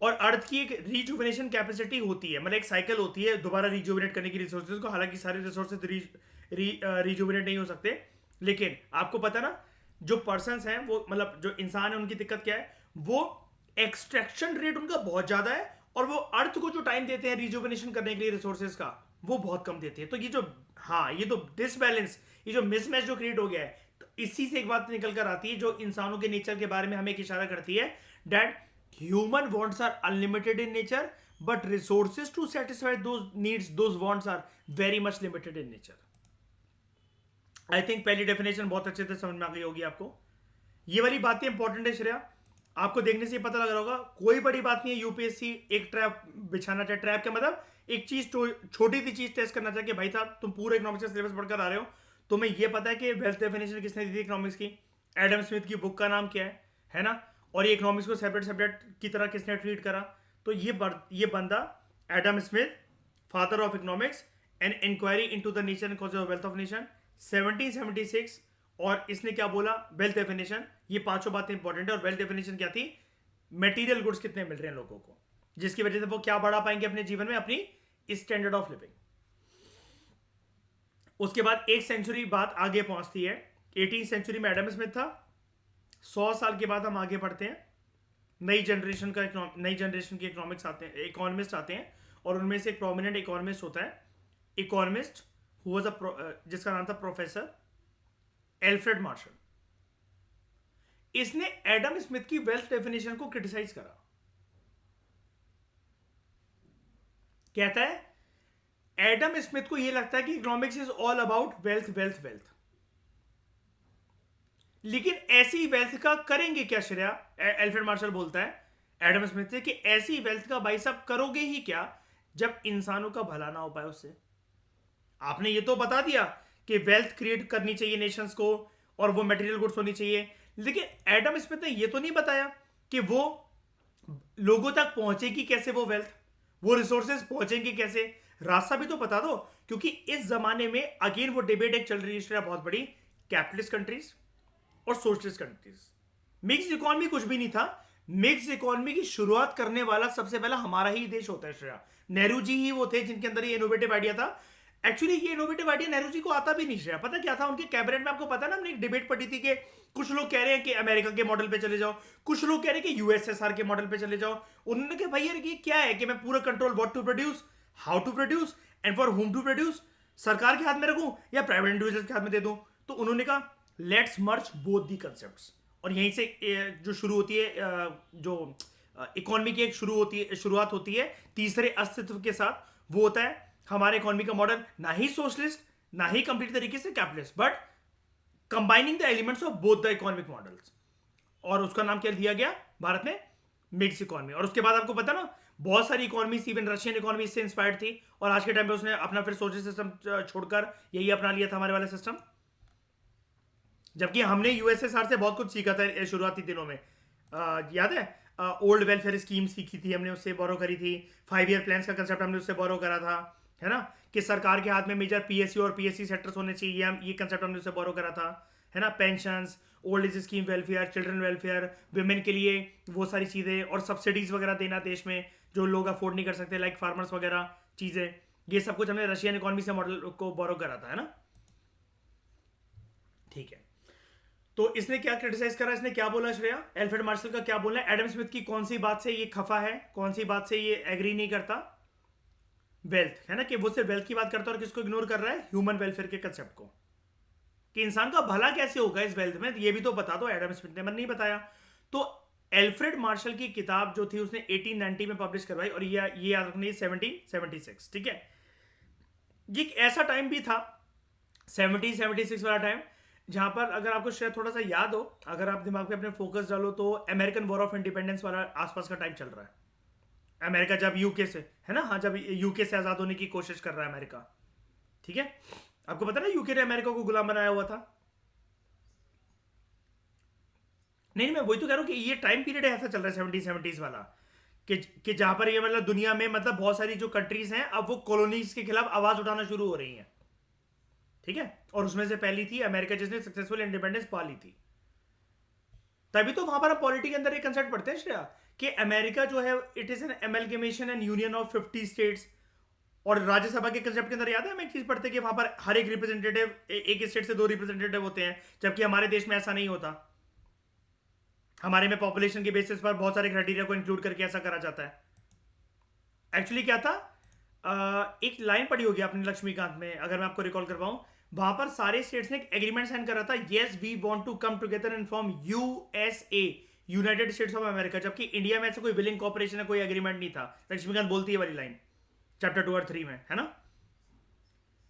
और अर्थ की एक रिजुविनेशन कैपेसिटी होती है, मतलब एक साइकिल होती है दोबारा रिजुविनेट करने की रिसोर्सेज को। हालांकि सारे रिसोर्सेज रिजुविनेट नहीं हो सकते, लेकिन आपको पता ना जो पर्सन्स हैं वो, मतलब जो इंसान है, उनकी दिक्कत क्या है? वो एक्सट्रैक्शन रेट उनका बहुत ज्यादा है और वो अर्थ को जो टाइम देते हैं रिजुविनेशन करने के लिए रिसोर्सेज का, वो बहुत कम देते हैं। तो ये जो, हाँ, ये तो डिसबैलेंस, ये जो मिसमैच जो क्रिएट हो गया है, तो इसी से एक बात निकल कर आती है जो इंसानों के नेचर के बारे में हमें एक इशारा करती है, that human wants are unlimited in nature but resources to satisfy those needs, those wants are very much limited in nature. I think पहली डेफिनेशन बहुत अच्छे से समझ में आ गई होगी आपको। ये वाली बातें इंपॉर्टेंट है श्रेया, आपको देखने से पता लग रहा होगा। कोई बड़ी बात नहीं है यूपीएससी एक ट्रैप बिछाना चाहे। ट्रैप के मतलब एक चीज, छोटी सी चीज टेस्ट करना चाहिए कि भाई साहब तुम पूरे इकोनॉमिक्स का सिलेबस पढ़कर आ रहे हो, तुम्हें ये पता है कि वेल्थ डेफिनेशन किसने दी थी इकोनॉमिक्स की? एडम स्मिथ की बुक का नाम क्या है ना? और ये इकोनॉमिक्स को सेपरेट सेपरेट की तरह किसने ट्रीट करा? तो ये बंदा Adam Smith, father of economics, an inquiry into the nature and causes of wealth of nation, 1776। और इसने क्या बोला? Wealth definition. ये पांचों बातें इंपॉर्टेंट है। और वेल्थ डेफिनेशन क्या थी? मटेरियल गुड्स कितने मिल रहे हैं लोगों को, जिसकी वजह से वो क्या बढ़ा पाएंगे अपने जीवन में, अपनी स्टैंडर्ड ऑफ लिविंग। उसके बाद एक सेंचुरी बात आगे पहुंचती है। 18वीं सेंचुरी में एडम स्मिथ था। 100 साल के बाद हम आगे बढ़ते हैं, नई जनरेशन के इकोनॉमिक्स आते हैं, इकोनॉमिस्ट आते हैं। और उनमें से एक प्रोमिनेंट इकोनॉमिस्ट होता है, इकोनॉमिस्ट हु वाज जिसका नाम था प्रोफेसर एल्फ्रेड मार्शल। इसने एडम स्मिथ की वेल्थ डेफिनेशन को क्रिटिसाइज करा। कहता है एडम स्मिथ को यह लगता है कि economics is all about wealth wealth wealth, लेकिन ऐसी वेल्थ का करेंगे क्या श्रेया? एल्फ्रेड मार्शल बोलता है एडम स्मिथ से कि ऐसी वेल्थ का भाई साहब करोगे ही क्या जब इंसानों का भला ना हो पाए उससे। आपने ये तो बता दिया कि वेल्थ क्रिएट करनी चाहिए नेशंस को और वो मटेरियल गुड्स होनी चाहिए, लेकिन एडम स्मिथ ने ये तो नहीं बताया कि वो लोगों तक पहुंचेगी कैसे, वो वेल्थ, वो रिसोर्सेज पहुंचेंगे कैसे। रास्ता भी तो बता दो, क्योंकि इस जमाने में अगेन वो डिबेट एक चल रही है बहुत बड़ी, कैपिटलिस्ट कंट्रीज और सोशलिस्ट कंट्रीज। मिक्स इकोनॉमी कुछ भी नहीं था। मिक्स इकोनॉमी की शुरुआत करने वाला सबसे पहला हमारा ही देश होता है श्रेया। नेहरू जी ही वो थे जिनके अंदर ये इनोवेटिव आइडिया था। एक्चुअली ये इनोवेटिव आइडिया नेहरू जी को आता भी नहीं श्रेया। पता क्या था उनके कैबिनेट में? आपको पता ना, हमने एक डिबेट पढ़ी थी कि कुछ लोग कह रहे हैं कि अमेरिका के मॉडल पे चले जाओ, कुछ लोग कह रहे हैं कि यूएसएसआर के मॉडल पे चले जाओ। उन्होंने कहा भाई यार ये क्या है कि मैं पूरा control what to produce, how to produce and for whom to produce सरकार के हाथ में रखूं या प्राइवेट इंडिविजुअल के हाथ में दे दूं? तो उन्होंने कहा let's merge both the concepts. और यहीं से जो शुरू होती है, जो इकोनॉमी की एक शुरुआत होती है तीसरे अस्तित्व के साथ। वो होता है हमारे इकोनॉमी का मॉडल ना ही सोशलिस्ट ना ही कंप्लीट तरीके से capitalist, but combining the elements of both the economic models. और उसका नाम क्या दिया गया भारत में? Mix economy. और उसके बाद आपको पता ना बहुत सारी इकोनॉमीज इवन रशियन इकोनॉमी इससे इंस्पायर्ड थी, और आज के टाइम पे उसने अपना फिर सोशल सिस्टम छोड़कर यही अपना लिया था, हमारे वाला सिस्टम। जबकि हमने यूएसएसआर से बहुत कुछ सीखा था शुरुआती दिनों में। याद है, ओल्ड वेलफेयर स्कीम सीखी थी हमने, उससे बोरो करी थी। 5 ईयर प्लान्स का कंसेप्ट हमने उससे बोरो करा था, है ना, कि सरकार के हाथ में मेजर पीएसयू और पीएससी सेक्टर्स होने चाहिए, हम ये कंसेप्ट हमने उससे बोरो करा था, है ना। Pensions, old age scheme welfare, children welfare, women के लिए वो सारी चीज़ें, और सब्सिडीज वगैरह देना देश में जो लोग अफोर्ड नहीं कर सकते, लाइक फार्मर्स वगैरह चीज़ें। ये सब कुछ हमने रशियन इकोनॉमी से मॉडल को बोरो करा था, है ना। ठीक है, तो इसने क्या क्रिटिसाइज करा, इसने क्या बोला श्रेया, एल्फ्रेड मार्शल का क्या बोलना है, एडम स्मिथ की कौन सी बात से ये खफा है, कौन सी बात से ये एग्री नहीं करता। वेल्थ, है ना, कि वो सिर्फ वेल्थ की बात करता है और किसको इग्नोर कर रहा है, ह्यूमन वेलफेयर के कंसेप्ट को, कि इंसान का भला कैसे होगा इस वेल्थ में, ये भी तो बता दो। एडम स्मिथ ने मन नहीं बताया। तो एल्फ्रेड मार्शल की किताब जो थी उसने 1890 में पब्लिश करवाई, और ये याद रखनी 1776, ठीक है। ये एक ऐसा टाइम भी था 1776 वाला टाइम, जहां पर अगर आपको शायद थोड़ा सा याद हो, अगर आप दिमाग पे अपने फोकस डालो, तो अमेरिकन वॉर ऑफ इंडिपेंडेंस वाला आसपास का टाइम चल रहा है। अमेरिका जब यूके से, है ना, हाँ, जब यूके से आजाद होने की कोशिश कर रहा है अमेरिका, ठीक है। आपको पता ना यूके ने अमेरिका को गुलाम बनाया हुआ था। नहीं, मैं वही तो कह रहा हूँ कि ये टाइम पीरियड ऐसा चल रहा है 1770s वाला, कि जहां पर ये मतलब दुनिया में मतलब बहुत सारी जो कंट्रीज हैं अब वो कॉलोनीज के खिलाफ आवाज उठाना शुरू हो रही हैं, ठीक है। और उसमें से पहली थी अमेरिका, जिसने सक्सेसफुल इंडिपेंडेंस पा ली थी। तभी तो वहां पर हम पॉलिटी के अंदर एक कंसेप्ट पढ़ते हैं श्रेया, कि अमेरिका जो है it is an amalgamation and union of 50 states. और राज्यसभा के कंसेप्ट के अंदर याद है हम एक चीज पढ़ते हैं कि वहां पर हर एक रिप्रेजेंटेटिव, एक स्टेट से 2 रिप्रेजेंटेटिव होते हैं, जबकि हमारे देश में ऐसा नहीं होता। हमारे में पॉपुलेशन के बेसिस पर बहुत सारे क्राइटेरिया को इंक्लूड करके ऐसा करा जाता है। एक्चुअली क्या था, एक लाइन पढ़ी होगी आपने लक्ष्मीकांत में, अगर मैं आपको रिकॉल करवाऊं, वहां पर सारे स्टेट्स ने एक एग्रीमेंट साइन करा था, yes we want to come together and form USA, United States of America. जबकि इंडिया में ऐसा कोई विलिंग कॉपरेशन है, कोई एग्रीमेंट नहीं था। लक्ष्मीकांत बोलती है वाली लाइन चैप्टर 2 और 3 में, है ना।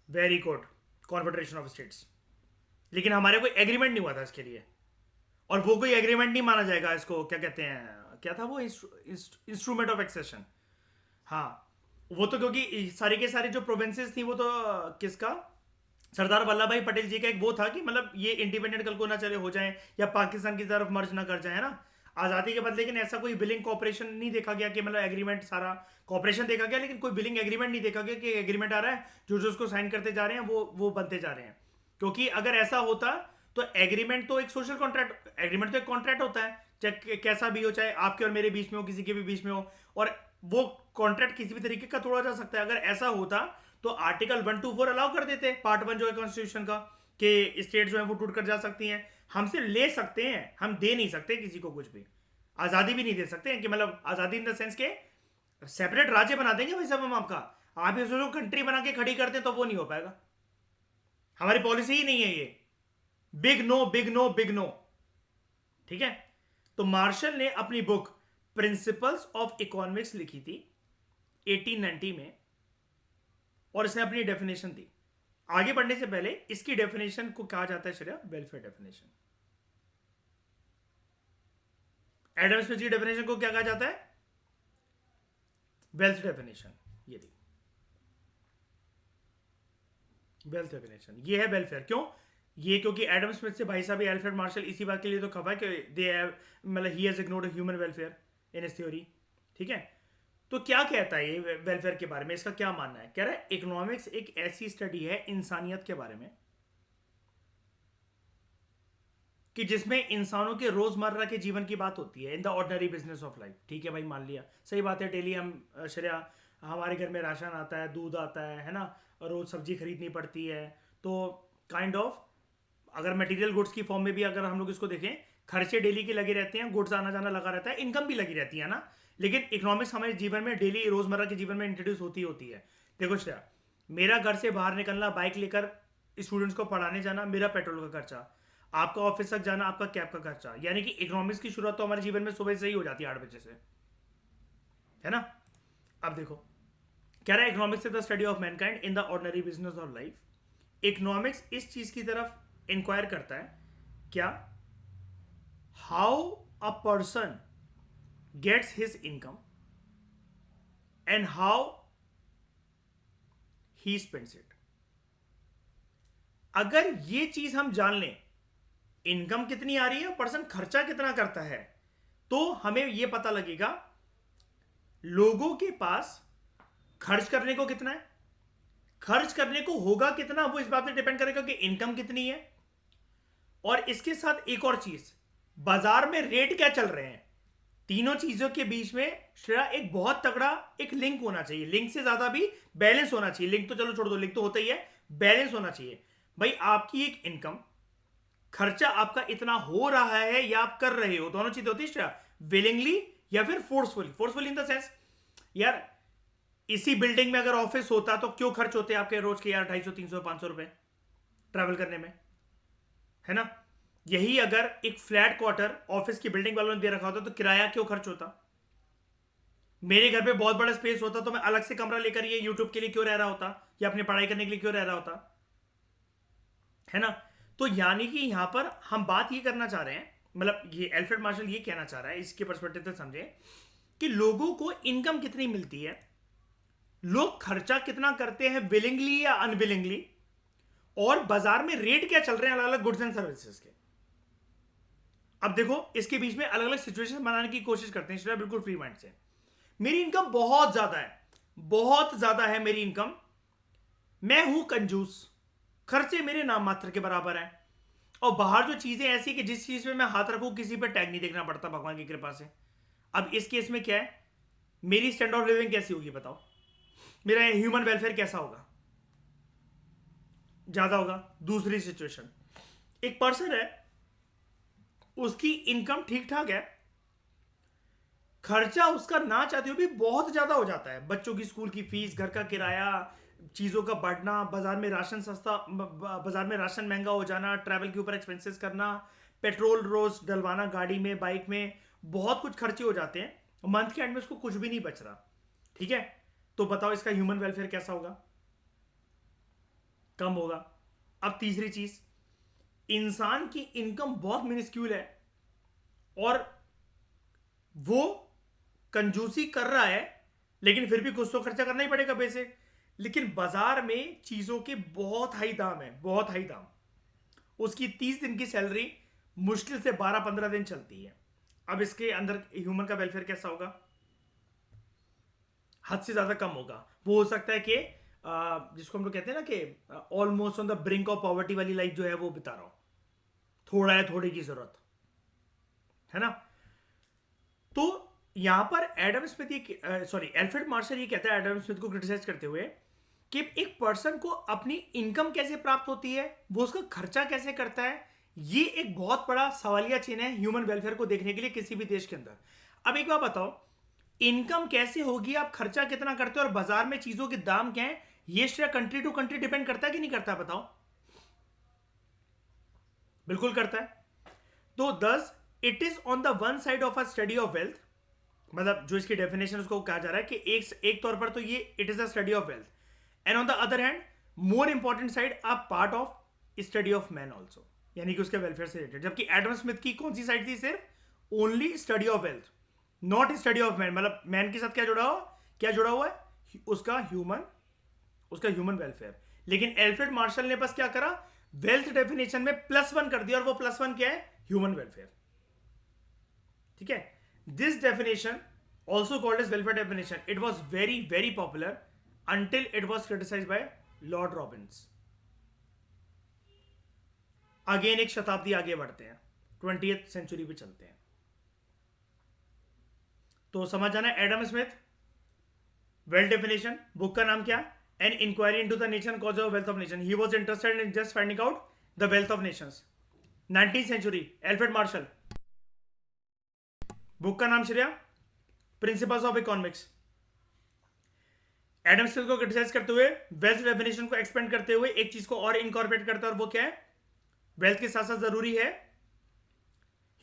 Very good, confederation of states. लेकिन हमारे कोई एग्रीमेंट नहीं हुआ था इसके लिए, और वो कोई एग्रीमेंट नहीं माना जाएगा। इसको क्या कहते हैं, क्या था वो, इंस्ट्रूमेंट ऑफ एक्सेशन। हाँ, वो तो क्योंकि सारे के सारे जो प्रोविंसेस थी वो तो किसका, सरदार वल्लभ भाई पटेल जी का एक वो था कि मतलब ये इंडिपेंडेंट कल को ना चले हो जाए, या पाकिस्तान की तरफ मर्ज ना कर जाए, है ना, आज़ादी के बाद। लेकिन ऐसा कोई बिलिंग कॉपरेशन नहीं देखा गया कि मतलब एग्रीमेंट, सारा कॉपरेशन देखा गया, लेकिन कोई बिलिंग एग्रीमेंट नहीं देखा गया कि एग्रीमेंट आ रहा है, जो जो उसको साइन करते जा रहे हैं वो बनते जा रहे हैं। क्योंकि अगर ऐसा होता तो एग्रीमेंट तो एक सोशल कॉन्ट्रैक्ट, एग्रीमेंट तो एक कॉन्ट्रैक्ट होता है, चाहे कैसा भी हो, चाहे आपके और मेरे बीच में हो, किसी के भी बीच में हो, और वो कॉन्ट्रैक्ट किसी भी तरीके का तोड़ा जा सकता है। अगर ऐसा होता तो आर्टिकल 1 to 4 अलाउ कर देते, पार्ट 1 जो है कॉन्स्टिट्यूशन का, कि स्टेट जो है वो टूट कर जा सकती हैं। हमसे ले सकते हैं, हम दे नहीं सकते किसी को कुछ भी, आज़ादी भी नहीं दे सकते हैं, कि मतलब आज़ादी इन द सेंस के सेपरेट राज्य बना देंगे भाई साहब हम आपका, आप ये सोचो कंट्री बना के खड़ी करते हैं तो वो नहीं हो पाएगा। हमारी पॉलिसी ही नहीं है ये, big no big no big no, ठीक है। तो मार्शल ने अपनी बुक प्रिंसिपल्स ऑफ इकोनॉमिक्स लिखी थी 1890 में, और इसने अपनी डेफिनेशन दी। आगे बढ़ने से पहले इसकी डेफिनेशन को कहा जाता है Shreya, welfare definition. Adam Smith की डेफिनेशन को क्या कहा जाता है, वेल्थ डेफिनेशन। ये दी वेल्थ डेफिनेशन, ये है वेलफेयर। क्यों ये, क्योंकि एडम स्मिथ से भाई साहब एल्फ्रेड मार्शल इसी बात के लिए तो खफा है कि दे हैव, मतलब he has ignored human welfare in his theory, ठीक है। तो क्या कहता है ये वेलफेयर के बारे में, इसका क्या मानना है, कह रहा है इकोनॉमिक्स एक ऐसी स्टडी है इंसानियत के बारे में कि जिसमें इंसानों के रोजमर्रा के जीवन की बात होती है, इन the ordinary business of life, ठीक है भाई, मान लिया, सही बात है। डेली हम श्रेया, हमारे घर में राशन आता है, दूध आता है ना, रोज सब्जी खरीदनी पड़ती है, तो काइंड ऑफ अगर मटेरियल गुड्स की फॉर्म में भी अगर हम लोग इसको देखें, खर्चे डेली के लगे रहते हैं, गुड्स आना जाना लगा रहता है, इनकम भी लगी रहती है ना। लेकिन इकोनॉमिक्स हमारे जीवन में डेली रोजमर्रा के जीवन में इंट्रोड्यूस होती है। देखो श्रेया, मेरा घर से बाहर निकलना, बाइक लेकर स्टूडेंट्स को पढ़ाने जाना, मेरा पेट्रोल का खर्चा, आपका ऑफिस तक जाना, आपका कैब का खर्चा, यानी कि इकोनॉमिक्स की शुरुआत तो हमारे जीवन में सुबह से ही हो जाती है 8 बजे से, है ना। अब देखो, कह रहा है economics is the study of mankind in the ordinary business of life. Economics इस चीज की तरफ इंक्वायर करता है, क्या, how a person gets his income, and how he spends it. अगर ये चीज हम जान लें, इनकम कितनी आ रही है, पर्सन खर्चा कितना करता है, तो हमें यह पता लगेगा लोगों के पास खर्च करने को कितना है, खर्च करने को होगा कितना, वो इस बात पे डिपेंड करेगा कि इनकम कितनी है। और इसके साथ एक और चीज, बाजार में रेट क्या चल रहे हैं। तीनों चीजों के बीच में श्रेया एक बहुत तगड़ा एक लिंक होना चाहिए, लिंक से ज्यादा भी बैलेंस होना चाहिए। लिंक तो चलो छोड़ दो, लिंक तो होता ही है, बैलेंस होना चाहिए। भाई आपकी एक इनकम, खर्चा आपका इतना हो रहा है या आप कर रहे हो, दोनों चीजें होती है श्रेया, विलिंगली या फिर forcefully. Forcefully in the sense, यार इसी बिल्डिंग में अगर ऑफिस होता तो क्यों खर्च होते आपके रोज के यार 250-300-500 रुपए ट्रैवल करने में, है ना। यही अगर एक फ्लैट क्वार्टर ऑफिस की बिल्डिंग वालों ने दे रखा होता तो किराया क्यों खर्च होता। मेरे घर पे बहुत बड़ा स्पेस होता तो मैं अलग से कमरा लेकर ये यूट्यूब के लिए क्यों रह रहा होता, या अपनी पढ़ाई करने के लिए क्यों रह रहा होता, है ना। तो यानी कि यहां पर हम बात ये करना चाह रहे हैं, मतलब ये एल्फ्रेड मार्शल ये कहना चाह रहा है, इसके पर्सपेक्टिव से समझे कि लोगों को इनकम कितनी मिलती है, लोग खर्चा कितना करते हैं विलिंगली या अनविलिंगली, और बाजार में रेट क्या चल रहे हैं अलग अलग गुड्स एंड सर्विसेज के। अब देखो इसके बीच में अलग अलग सिचुएशन बनाने की कोशिश करते हैं श्रेया, बिल्कुल फ्री माइंड से। मेरी इनकम बहुत ज्यादा है, बहुत ज्यादा है मेरी इनकम, मैं हूं कंजूस, खर्चे मेरे नाम मात्र के बराबर हैं, और बाहर जो चीजें ऐसी कि जिस चीज में मैं हाथ रखूं किसी पर टैग नहीं देखना पड़ता भगवान की कृपा से। अब इस केस में क्या है, मेरी स्टैंडर्ड ऑफ लिविंग कैसी होगी बताओ, मेरा ह्यूमन वेलफेयर कैसा होगा, ज्यादा होगा। दूसरी सिचुएशन, एक पर्सन है, उसकी इनकम ठीक ठाक है, खर्चा उसका ना चाहते हुए भी बहुत ज्यादा हो जाता है, बच्चों की स्कूल की फीस, घर का किराया, चीजों का बढ़ना, बाजार में राशन सस्ता, बाजार में राशन महंगा हो जाना, ट्रैवल के ऊपर एक्सपेंसेस करना, पेट्रोल रोज डलवाना गाड़ी में, बाइक में, बहुत कुछ खर्चे हो जाते हैं, मंथ के एंड में उसको कुछ भी नहीं बच रहा। ठीक है, तो बताओ इसका ह्यूमन वेलफेयर कैसा होगा, कम होगा। अब तीसरी चीज, इंसान की इनकम बहुत मिनिस्क्यूल है और वो कंजूसी कर रहा है, लेकिन फिर भी कुछ तो खर्चा करना ही पड़ेगा पैसे। लेकिन बाजार में चीजों के बहुत हाई दाम है, बहुत हाई दाम। उसकी 30 दिन की सैलरी मुश्किल से 12-15 दिन चलती है। अब इसके अंदर ह्यूमन का वेलफेयर कैसा होगा, हद से ज्यादा कम होगा। वो हो सकता है कि जिसको हम लोग कहते हैं ना कि almost on the brink of poverty वाली लाइफ जो है वो बिता रहा हो, थोड़ा है थोड़ी की जरूरत है ना। तो यहां पर एडम स्मिथ एल्फ्रेड मार्शल ये कहता है एडम स्मिथ को क्रिटिसाइज करते हुए कि एक पर्सन को अपनी इनकम कैसे प्राप्त होती है, वो उसका खर्चा कैसे करता है, ये एक बहुत बड़ा सवालिया चिन्ह है ह्यूमन वेलफेयर को देखने के लिए किसी भी देश के अंदर। अब एक बात बताओ, इनकम कैसे होगी, आप खर्चा कितना करते हो और बाजार में चीजों के दाम क्या है, ये श्रेय कंट्री टू कंट्री डिपेंड करता है कि नहीं करता है बताओ। बिल्कुल करता है। तो thus it is on the one side of a study of wealth, मतलब जो इसकी डेफिनेशन उसको कहा जा रहा है कि एक तौर पर तो ये it is a study of wealth, and on the other hand more important side a part of study of man also, यानी कि उसके वेलफेयर से रिलेटेड। जबकि एडम स्मिथ की कौन सी साइड थी, सिर्फ only study of wealth, not study of man. मतलब मैन के साथ क्या जुड़ा हुआ है, उसका ह्यूमन वेलफेयर। लेकिन एल्फ्रेड मार्शल ने बस क्या करा, वेल्थ डेफिनेशन में +1 कर दिया, और वो +1 क्या है, ह्यूमन वेलफेयर। ठीक है, this definition also called as welfare definition, it was very very popular until it was criticized by Lord Robbins। Again एक शताब्दी आगे बढ़ते हैं, 20th सेंचुरी पे चलते हैं। तो समझ जाना, Adam Smith wealth definition, book का नाम क्या, an inquiry into the nation cause of wealth of nation. He was interested in just finding out the wealth of nations. 19th century, Alfred Marshall, book का नाम श्रेया, principles of economics. Adam Smith को criticize करते हुए, wealth definition को expand करते हुए एक चीज को और इनकॉर्पोरेट करता है, और वो क्या है, वेल्थ के साथ साथ जरूरी है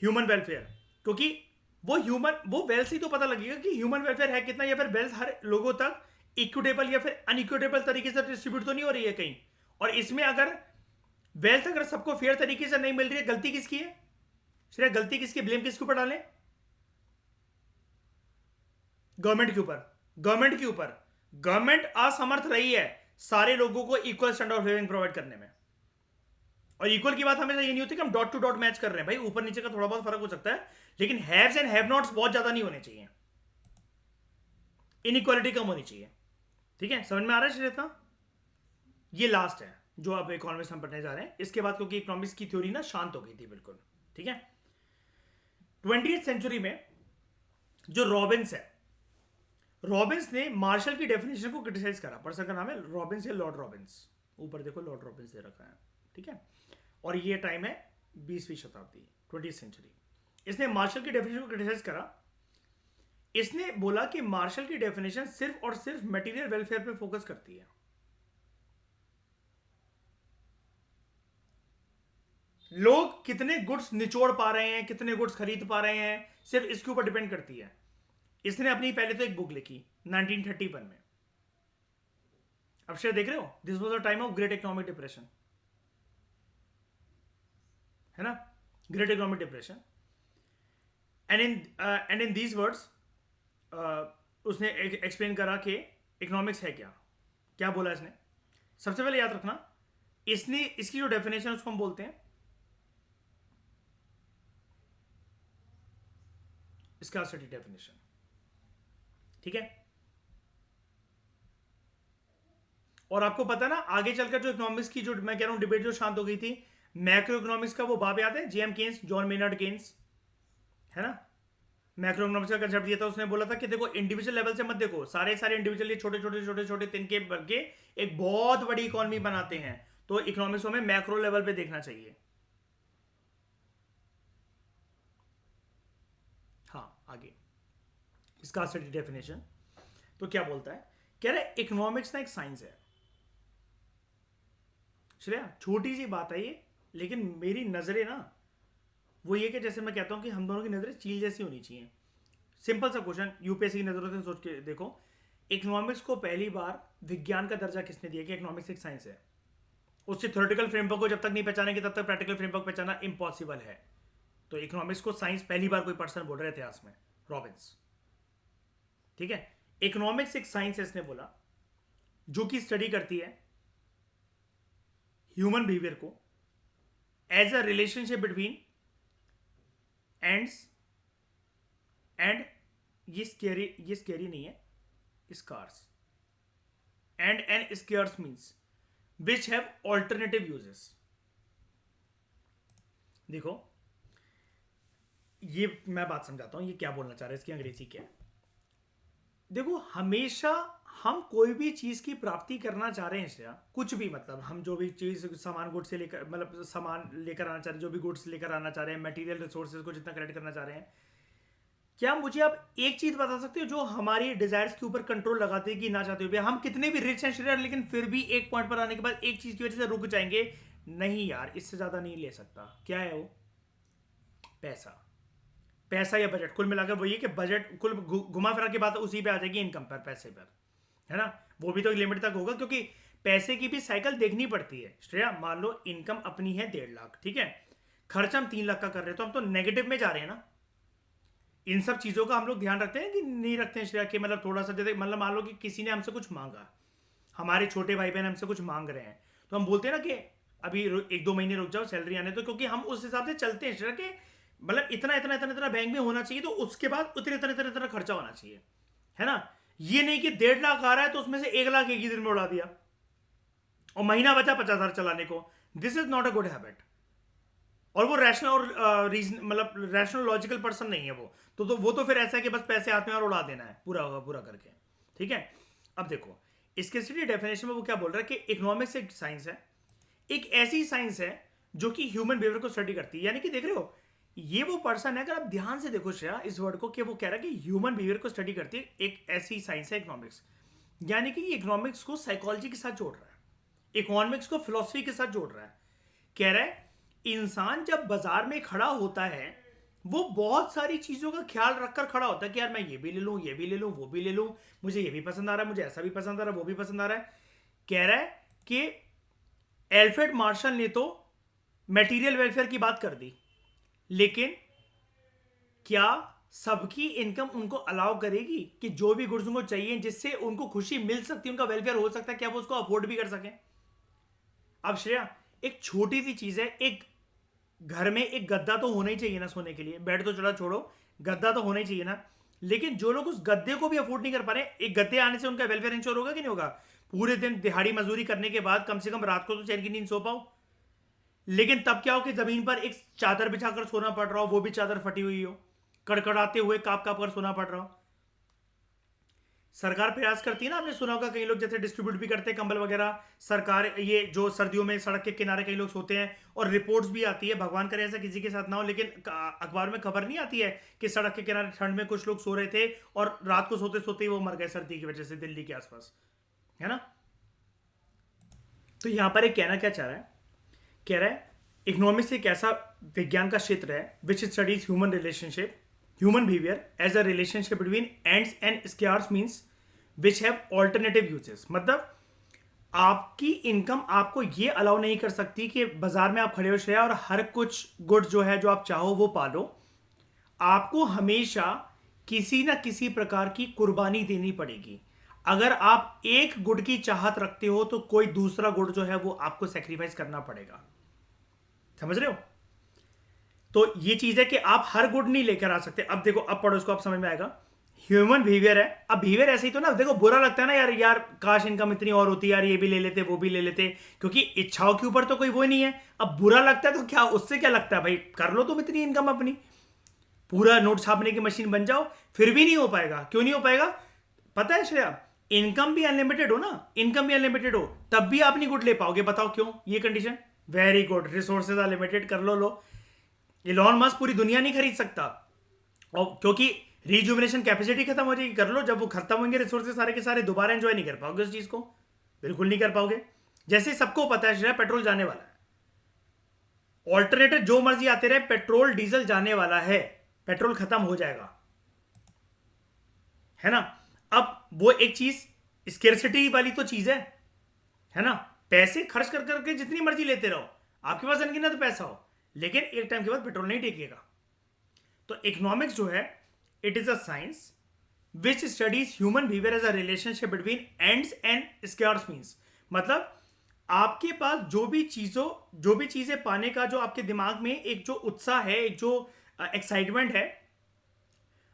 ह्यूमन वेलफेयर। क्योंकि वो वेल्थ से तो पता लगेगा कि ह्यूमन वेलफेयर है कितना, या फिर वेल्थ हर लोगों तक इक्विटेबल या फिर अनइक्विटेबल तरीके से डिस्ट्रीब्यूट तो नहीं हो रही है कहीं। और इसमें अगर वेल्थ अगर सबको फेयर तरीके से नहीं मिल रही है, गलती किसकी है श्रेया, गलती किसकी, ब्लेम किसके ऊपर डालें, गवर्नमेंट के ऊपर। गवर्नमेंट के ऊपर। गवर्नमेंट असमर्थ रही है सारे लोगों को equal standard of living provide करने में। और इक्वल की बात हमेशा ये नहीं होती कि हम डॉट टू डॉट मैच कर रहे हैं, भाई ऊपर नीचे का थोड़ा बहुत फर्क हो सकता है, लेकिन हैव्स एंड हैव नॉट्स बहुत ज्यादा नहीं होने चाहिए, इनइक्वालिटी कम होनी चाहिए। ठीक है, समझ में आ रहा है श्रेता? ये लास्ट है जो अब इकोनॉमिक्स हम पढ़ने जा रहे हैं, इसके बाद क्योंकि इकोनॉमिक्स की थ्योरी ना शांत हो गई थी बिल्कुल। ठीक है, 20th सेंचुरी में जो रॉबिन्स है, रॉबिन्स ने मार्शल की डेफिनेशन को क्रिटिसाइज करा। पर्सन का नाम है रॉबिन्स या लॉर्ड रॉबिन्स, ऊपर देखो लॉर्ड रॉबिन्स दे रखा है। ठीक है, और ये टाइम है 20वीं शताब्दी, 20th सेंचुरी। इसने मार्शल की डेफिनेशन को क्रिटिसाइज करा। इसने बोला कि मार्शल की डेफिनेशन सिर्फ और सिर्फ मटेरियल वेलफेयर पे फोकस करती है, लोग कितने गुड्स निचोड़ पा रहे हैं, कितने गुड्स खरीद पा रहे हैं, सिर्फ इसके ऊपर डिपेंड करती है। इसने अपनी पहले तो एक बुक लिखी 1931 में। अब शायद देख रहे हो, this was a time of great economic depression, है ना, great economic depression. And in these words उसने एक्सप्लेन करा कि इकोनॉमिक्स है क्या। क्या बोला इसने? सबसे पहले याद रखना, इसने इसकी जो डेफिनेशन उसको हम बोलते हैं स्कार्सिटी डेफिनेशन। ठीक है, और आपको पता ना आगे चलकर जो इकोनॉमिक्स की जो मैं कह रहा हूं डिबेट जो शांत हो गई थी, मैक्रो इकोनॉमिक्स का वो बाब याद है, JM Keynes, John Maynard Keynes, है ना। मैक्रो इकोनॉमिक्स का कंसेप्ट दिया था, उसने बोला था कि देखो इंडिविजुअल लेवल से मत देखो, सारे सारे इंडिविजुअली छोटे छोटे छोटे छोटे तिनके करके एक बहुत बड़ी इकोनॉमी बनाते हैं, तो इकोनॉमिक्स में मैक्रो लेवल पे देखना चाहिए। हाँ, आगे इसका डेफिनेशन तो क्या बोलता है, कह रहा है इकोनॉमिक्स ना एक साइंस है। श्रेया, छोटी सी बात है ये, लेकिन मेरी नजरें ना वो ये कि जैसे मैं कहता हूं कि हम दोनों की नजरें चील जैसी होनी चाहिए। सिंपल सा क्वेश्चन, यूपीएससी की नजरों से सोच के देखो, इकोनॉमिक्स को पहली बार विज्ञान का दर्जा किसने दिया कि इकोनॉमिक्स एक साइंस है? उसके थ्योरेटिकल फ्रेमवर्क को जब तक नहीं पहचानेंगे तब तक प्रैक्टिकल फ्रेमवर्क पहचाना इम्पॉसिबल है। तो इकोनॉमिक्स को साइंस पहली बार कोई पर्सन बोल रहे इतिहास में, रॉबिन्स। ठीक है, इकोनॉमिक्स एक साइंस है इसने बोला, जो कि स्टडी करती है ह्यूमन बिहेवियर को as a relationship between ends and, ये स्केरी नहीं है, scarce, and scarce means which have alternative uses. देखो ये मैं बात समझाता हूं, ये क्या बोलना चाह रहा है, इसकी अंग्रेजी क्या है। देखो हमेशा हम कोई भी चीज की प्राप्ति करना चाह रहे हैं श्रेया, कुछ भी, मतलब हम जो भी चीज सामान गुड्स से लेकर, मतलब सामान लेकर आना चाह रहे हैं, जो भी गुड्स लेकर आना चाह रहे हैं, मटेरियल रिसोर्सेज को जितना कलेक्ट करना चाह रहे हैं, क्या मुझे आप एक चीज बता सकते हो जो हमारी डिजायर्स के ऊपर कंट्रोल लगाते कि ना चाहते हुए हम कितने भी रिच हैं श्रेया, लेकिन फिर भी एक पॉइंट पर आने के बाद एक चीज की वजह से रुक जाएंगे, नहीं यार इससे ज्यादा नहीं ले सकता। क्या है वो? पैसा। पैसा या बजट, कुल मिलाकर वही है कि बजट कुल घुमा फिरा के बात उसी पे आ जाएगी, इनकम पर, पैसे पर, है ना। वो भी तो एक लिमिट तक होगा, क्योंकि पैसे की भी साइकिल देखनी पड़ती है श्रेया। मान लो इनकम अपनी है 1.5 लाख, ठीक है, खर्च हम 3 लाख का कर रहे हैं, तो हम तो नेगेटिव में जा रहे हैं ना। इन सब चीजों का हम लोग ध्यान रखते हैं कि नहीं रखते हैं श्रेया, कि मतलब थोड़ा सा जैसे मतलब मान लो कि किसी ने हमसे कुछ मांगा, हमारे छोटे भाई बहन हमसे कुछ मांग रहे हैं, तो हम बोलते हैं ना कि अभी 1-2 महीने रुक जाओ, सैलरी आने दो, क्योंकि हम उस हिसाब से चलते हैं श्रेया, कि मतलब इतना इतना इतना इतना बैंक में होना चाहिए, तो उसके बाद उतने इतना इतना इतना खर्चा होना चाहिए, है ना। ये नहीं कि 1.5 लाख आ रहा है तो उसमें से 1 लाख एक ही दिन में उड़ा दिया और महीना बचा 50,000 चलाने को। This is not a good habit. और वो रैशनल और रीजन, मतलब रैशनल लॉजिकल पर्सन नहीं है वो, तो वो तो फिर ऐसा है कि बस पैसे हाथ में और उड़ा देना है पूरा पूरा करके। ठीक है, अब देखो इसके डेफिनेशन में वो क्या बोल रहा है कि इकोनॉमिक्स एक साइंस है, एक ऐसी साइंस है जो कि ह्यूमन बिहेवियर को स्टडी करती है। यानी कि देख रहे हो, ये वो पर्सन है, अगर आप ध्यान से देखो श्रेया इस वर्ड को, कि वो कह रहा है कि ह्यूमन बिहेवियर को स्टडी करती है, एक ऐसी साइंस है इकोनॉमिक्स। यानी कि ये इकोनॉमिक्स को साइकोलॉजी के साथ जोड़ रहा है, इकोनॉमिक्स को फिलोसफी के साथ जोड़ रहा है। कह रहा है इंसान जब बाजार में खड़ा होता है, वो बहुत सारी चीजों का ख्याल रखकर खड़ा होता है कि यार मैं ये भी ले लूं, ये भी ले लूं, वो भी ले लूं, मुझे ये भी पसंद आ रहा है, मुझे ऐसा भी पसंद आ रहा है, वो भी पसंद आ रहा है। कह रहा है कि एल्फ्रेड मार्शल ने तो मटेरियल वेलफेयर की बात कर दी, लेकिन क्या सबकी इनकम उनको अलाउ करेगी कि जो भी गुड्स उनको चाहिए जिससे उनको खुशी मिल सकती है, उनका वेलफेयर हो सकता है, क्या वो उसको अफोर्ड भी कर सकें? अब श्रेया, एक छोटी सी चीज है, एक घर में एक गद्दा तो होना ही चाहिए ना सोने के लिए, बेड तो चला छोड़ो, गद्दा तो होना ही चाहिए ना। लेकिन जो लोग उस गद्दे को भी अफोर्ड नहीं कर पा रहे, एक गद्दे आने से उनका वेलफेयर इंश्योर होगा कि नहीं होगा? पूरे दिन दिहाड़ी मजदूरी करने के बाद कम से कम रात को तो चैन की नींद सो पाओ। लेकिन तब क्या हो कि जमीन पर एक चादर बिछाकर सोना पड़ रहा हो, वो भी चादर फटी हुई हो, कड़कड़ाते हुए काप काप कर सोना पड़ रहा हो। सरकार प्रयास करती है ना, आपने सुना होगा कई लोग जैसे डिस्ट्रीब्यूट भी करते हैं कंबल वगैरह, सरकार ये जो सर्दियों में सड़क के किनारे कई लोग सोते हैं, और रिपोर्ट्स भी आती है, भगवान करे ऐसा किसी के साथ ना हो, लेकिन अखबार में खबर नहीं आती है कि सड़क के किनारे ठंड में कुछ लोग सो रहे थे और रात को सोते सोते ही वो मर गए सर्दी की वजह से, दिल्ली के आसपास, है ना? तो यहां पर एक कहना क्या चाह रहा है, कह रहा है इकोनॉमिक्स एक ऐसा विज्ञान का क्षेत्र है which studies human relationship, human behaviour as a relationship between ends and scarce means which have alternative uses. मतलब आपकी इनकम आपको ये अलाउ नहीं कर सकती कि बाजार में आप खड़े हो श्रेया और हर कुछ गुड जो है जो आप चाहो वो पालो। आपको हमेशा किसी ना किसी प्रकार की कुर्बानी देनी पड़ेगी। अगर आप एक गुड की चाहत रखते हो तो कोई दूसरा गुड जो है वो आपको सेक्रीफाइस करना पड़ेगा। समझ रहे हो? तो ये चीज है कि आप हर गुड नहीं लेकर आ सकते। अब देखो, अब पढ़ो इसको, आप समझ में आएगा। ह्यूमन बिहेवियर है, अब बिहेवियर ऐसे ही तो ना, देखो बुरा लगता है ना यार, यार काश इनकम इतनी और होती यार, ये भी ले लेते वो भी ले लेते, क्योंकि इच्छाओं के ऊपर तो कोई वो नहीं है। अब बुरा लगता है तो क्या, उससे क्या लगता है भाई, कर लो तुम इतनी इनकम अपनी, पूरा नोट छापने की मशीन बन जाओ, फिर भी नहीं हो पाएगा। क्यों नहीं हो पाएगा? पता है श्रेया, इनकम भी अनलिमिटेड हो ना, इनकम भी अनलिमिटेड हो, तब भी आप नहीं गुड ले पाओगे। बताओ क्यों? ये condition very good, resources unlimited, कर लो। इलॉन मस्क पूरी दुनिया नहीं खरीद सकता, और क्योंकि रिजुविनेशन कैपेसिटी खत्म हो जाएगी। कर लो, जब वो खत्म होंगे रिसोर्सेज सारे के सारे, दोबारा एंजॉय नहीं कर पाओगे उस चीज को, बिल्कुल नहीं कर पाओगे। जैसे सबको पता है श्रेया, पेट्रोल जाने वाला है, ऑल्टरनेटिव जो मर्जी आते रहे, पेट्रोल डीजल जाने वाला है, पेट्रोल खत्म हो जाएगा, है ना? अब वो एक चीज स्केर्सिटी वाली तो चीज है ना? पैसे खर्च कर करके जितनी मर्जी लेते रहो, आपके पास अनगिनत तो पैसा हो, लेकिन एक टाइम के बाद पेट्रोल नहीं टेकेगा। तो इकोनॉमिक्स जो है, it is a science which studies human behaviour as a relationship between ends and scarce means. मतलब आपके पास जो भी चीजें पाने का जो आपके दिमाग में एक जो उत्साह है, एक जो एक्साइटमेंट है,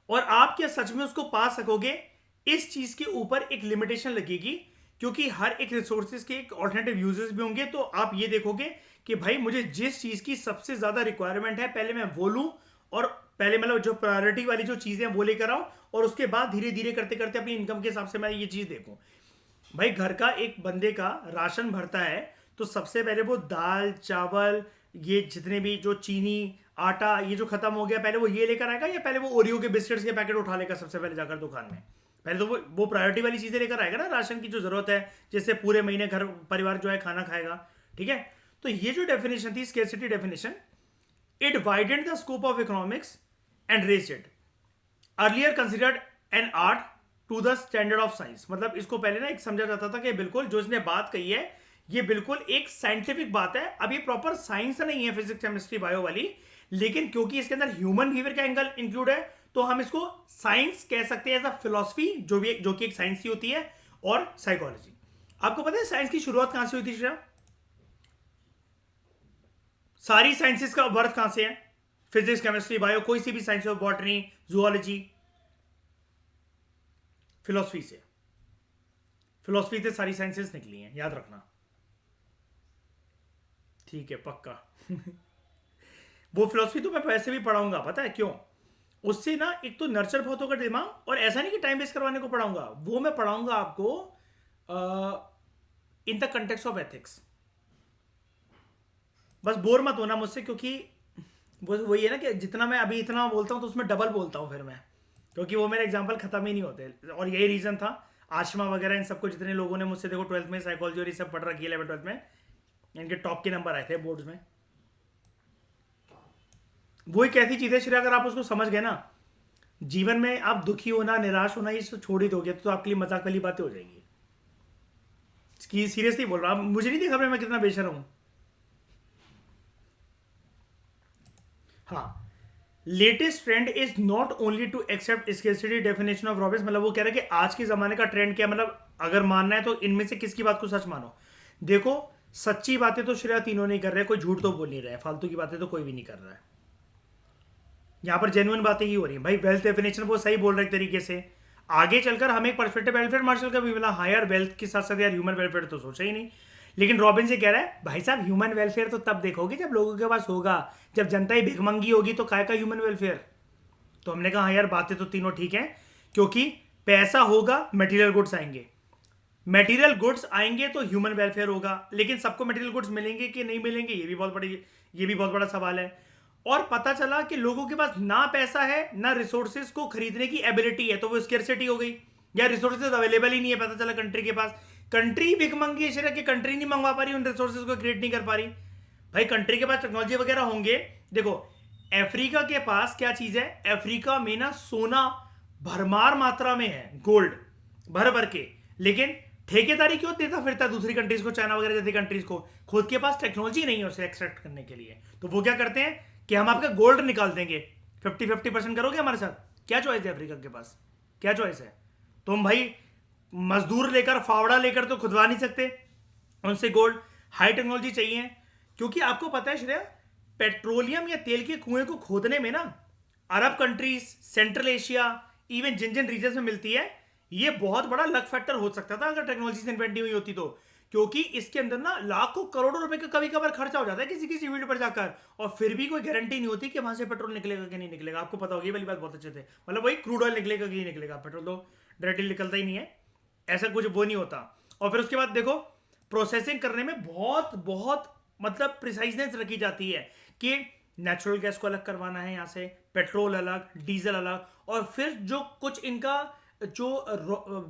और आप क्या सच में उसको पा सकोगे, इस चीज के ऊपर एक लिमिटेशन लगेगी। क्योंकि हर एक रिसोर्सेज के एक ऑल्टरनेटिव यूजेस भी होंगे। तो आप ये देखोगे कि भाई मुझे जिस चीज की सबसे ज्यादा रिक्वायरमेंट है, पहले मैं वो लूं, और पहले मतलब जो प्रायोरिटी वाली जो चीजें वो लेकर आऊं, और उसके बाद धीरे धीरे करते करते अपनी इनकम के हिसाब से मैं ये चीज देखूं। भाई घर का एक बंदे का राशन भरता है, तो सबसे पहले वो दाल चावल, ये जितने भी जो चीनी आटा, ये जो खत्म हो गया, पहले वो ये लेकर आएगा, या पहले वो ओरियो के बिस्किट्स के पैकेट उठा लेगा सबसे पहले जाकर दुकान में? पहले तो वो प्रायोरिटी वाली चीजें लेकर आएगा ना, राशन की जो जरूरत है, जिससे पूरे महीने घर परिवार जो है खाना खाएगा। ठीक है? तो ये जो डेफिनेशन थी, scarcity definition, it widened the scope of economics and raised it earlier considered an art to the standard of science. मतलब इसको पहले ना एक समझा जाता था कि बिल्कुल जो इसने बात कही है ये बिल्कुल एक साइंटिफिक बात है। अब ये प्रॉपर साइंस नहीं है, फिजिक्स केमिस्ट्री बायो वाली, लेकिन क्योंकि इसके अंदर ह्यूमन बिहेवियर का एंगल इंक्लूड है, तो हम इसको साइंस कह सकते हैं, एज अ फिलोसफी, जो कि एक साइंस की होती है, और साइकोलॉजी। आपको पता है साइंस की शुरुआत कहां से हुई थी श्रेया? सारी साइंसेस का बर्थ कहां से है? फिजिक्स केमिस्ट्री बायो, कोई सी भी साइंस हो, बॉटनी जूलॉजी, फिलोसफी से। फिलोसफी से सारी साइंसेस निकली हैं, याद रखना। ठीक है, पक्का। वो फिलोसफी तो मैं वैसे भी पढ़ाऊंगा, पता है क्यों? उससे ना एक तो नर्चर बहुत होगा दिमाग, और ऐसा नहीं कि टाइम वेस्ट करवाने को पढ़ाऊंगा, वो मैं पढ़ाऊंगा आपको in the context of ethics. बस बोर मत होना मुझसे, क्योंकि वो वही है ना कि जितना मैं अभी इतना बोलता हूँ तो उसमें डबल बोलता हूँ फिर मैं, क्योंकि वो मेरे एग्जाम्पल खत्म ही नहीं होते। और यही रीजन था, आशमा वगैरह इन सबको जितने लोगों ने मुझसे देखो 12th में साइकोलॉजी और ये सब पढ़ रखी है, 11th 12th में, इनके टॉप के नंबर आए थे बोर्ड्स में। वो एक ऐसी चीज है श्रेया, अगर आप उसको समझ गए ना, जीवन में आप दुखी होना, निराश होना, ये सब छोड़ ही दोगे, तो आपके लिए मजाक वाली बातें हो जाएगी। इसकी सीरियसली बोल रहा हूँ, मुझे नहीं देखा मैं कितना बेशर्म हूं। हाँ, latest trend is not only to accept scarcity definition of Robbins, मतलब वो कह रहा है कि आज के जमाने का ट्रेंड क्या है, मतलब अगर मानना है तो इनमें से किसकी बात को सच मानो। देखो, सच्ची बातें तो श्रेया तीनों नहीं कर रहे, कोई झूठ तो बोल नहीं रहा है, फालतू की बातें तो कोई भी नहीं कर रहा है, यहां पर जेन्युइन बातें ही हो रही है भाई। वेल्थ डेफिनेशन वो सही बोल रहे एक तरीके से, आगे चलकर हमें एक परस्पेक्टिव वेलफेयर मार्शल का भी मिला, हाँ यार वेल्थ के साथ साथ यार ह्यूमन वेलफेयर तो सोचा ही नहीं। लेकिन रॉबिन से कह रहा है भाई साहब ह्यूमन वेलफेयर तो तब देखोगे जब लोगों के पास होगा, जब जनता ही भिखमंगी होगी तो काय का ह्यूमन वेलफेयर। तो हमने कहा हाँ यार बातें तो तीनों ठीक हैं, क्योंकि पैसा होगा मटेरियल गुड्स आएंगे, मटेरियल गुड्स आएंगे तो ह्यूमन वेलफेयर होगा, लेकिन सबको मटेरियल गुड्स मिलेंगे कि नहीं मिलेंगे ये भी बहुत बड़ा सवाल है। और पता चला कि लोगों के पास ना पैसा है ना रिसोर्सेज को खरीदने की एबिलिटी है, तो वो स्केर्सिटी हो गई, या रिसोर्सेज अवेलेबल ही नहीं है, पता चला कंट्री के पास, कंट्री भिखमंगी है शरीर की, कंट्री नहीं मंगवा पा रही, उन रिसोर्सेज को क्रिएट नहीं कर पा रही। भाई कंट्री के पास टेक्नोलॉजी वगैरह होंगे, देखो अफ्रीका के पास क्या चीज है, अफ्रीका में ना सोना भरमार मात्रा में है, गोल्ड भर भर के, लेकिन ठेकेदारी क्यों देता फिरता दूसरी कंट्रीज को, चाइना वगैरह जैसी कंट्रीज को, खुद के पास टेक्नोलॉजी नहीं है उसे एक्सट्रैक्ट करने के लिए। तो वो क्या करते हैं कि हम आपका गोल्ड निकाल देंगे, 50-50% करोगे हमारे साथ, क्या चॉइस है अफ्रीका के पास, क्या चॉइस है। तुम भाई मजदूर लेकर फावड़ा लेकर तो खुदवा नहीं सकते उनसे गोल्ड, हाई टेक्नोलॉजी चाहिए। क्योंकि आपको पता है श्रेया, पेट्रोलियम या तेल के कुएं को खोदने में ना Arab countries, central Asia, even जिन जिन रीजन में मिलती है, ये बहुत बड़ा लक फैक्टर हो सकता था अगर टेक्नोलॉजी से इन्वेंट नहीं हुई होती तो। क्योंकि इसके अंदर ना लाखों करोड़ों रुपए का कभी कभार खर्चा हो जाता है किसी किसी फील्ड पर जाकर, और फिर भी कोई गारंटी नहीं होती कि वहां से पेट्रोल निकलेगा कि नहीं निकलेगा। आपको पता होगी ये वाली बात बहुत अच्छे थे, मतलब वही क्रूड ऑयल निकलेगा कि नहीं निकलेगा, पेट्रोल तो डायरेक्टली निकलता ही नहीं है, ऐसा कुछ वो नहीं होता। और फिर उसके बाद देखो प्रोसेसिंग करने में बहुत बहुत मतलब प्रिसाइजनेस रखी जाती है कि नेचुरल गैस को अलग करवाना है यहाँ से, पेट्रोल अलग, डीजल अलग, और फिर जो कुछ इनका जो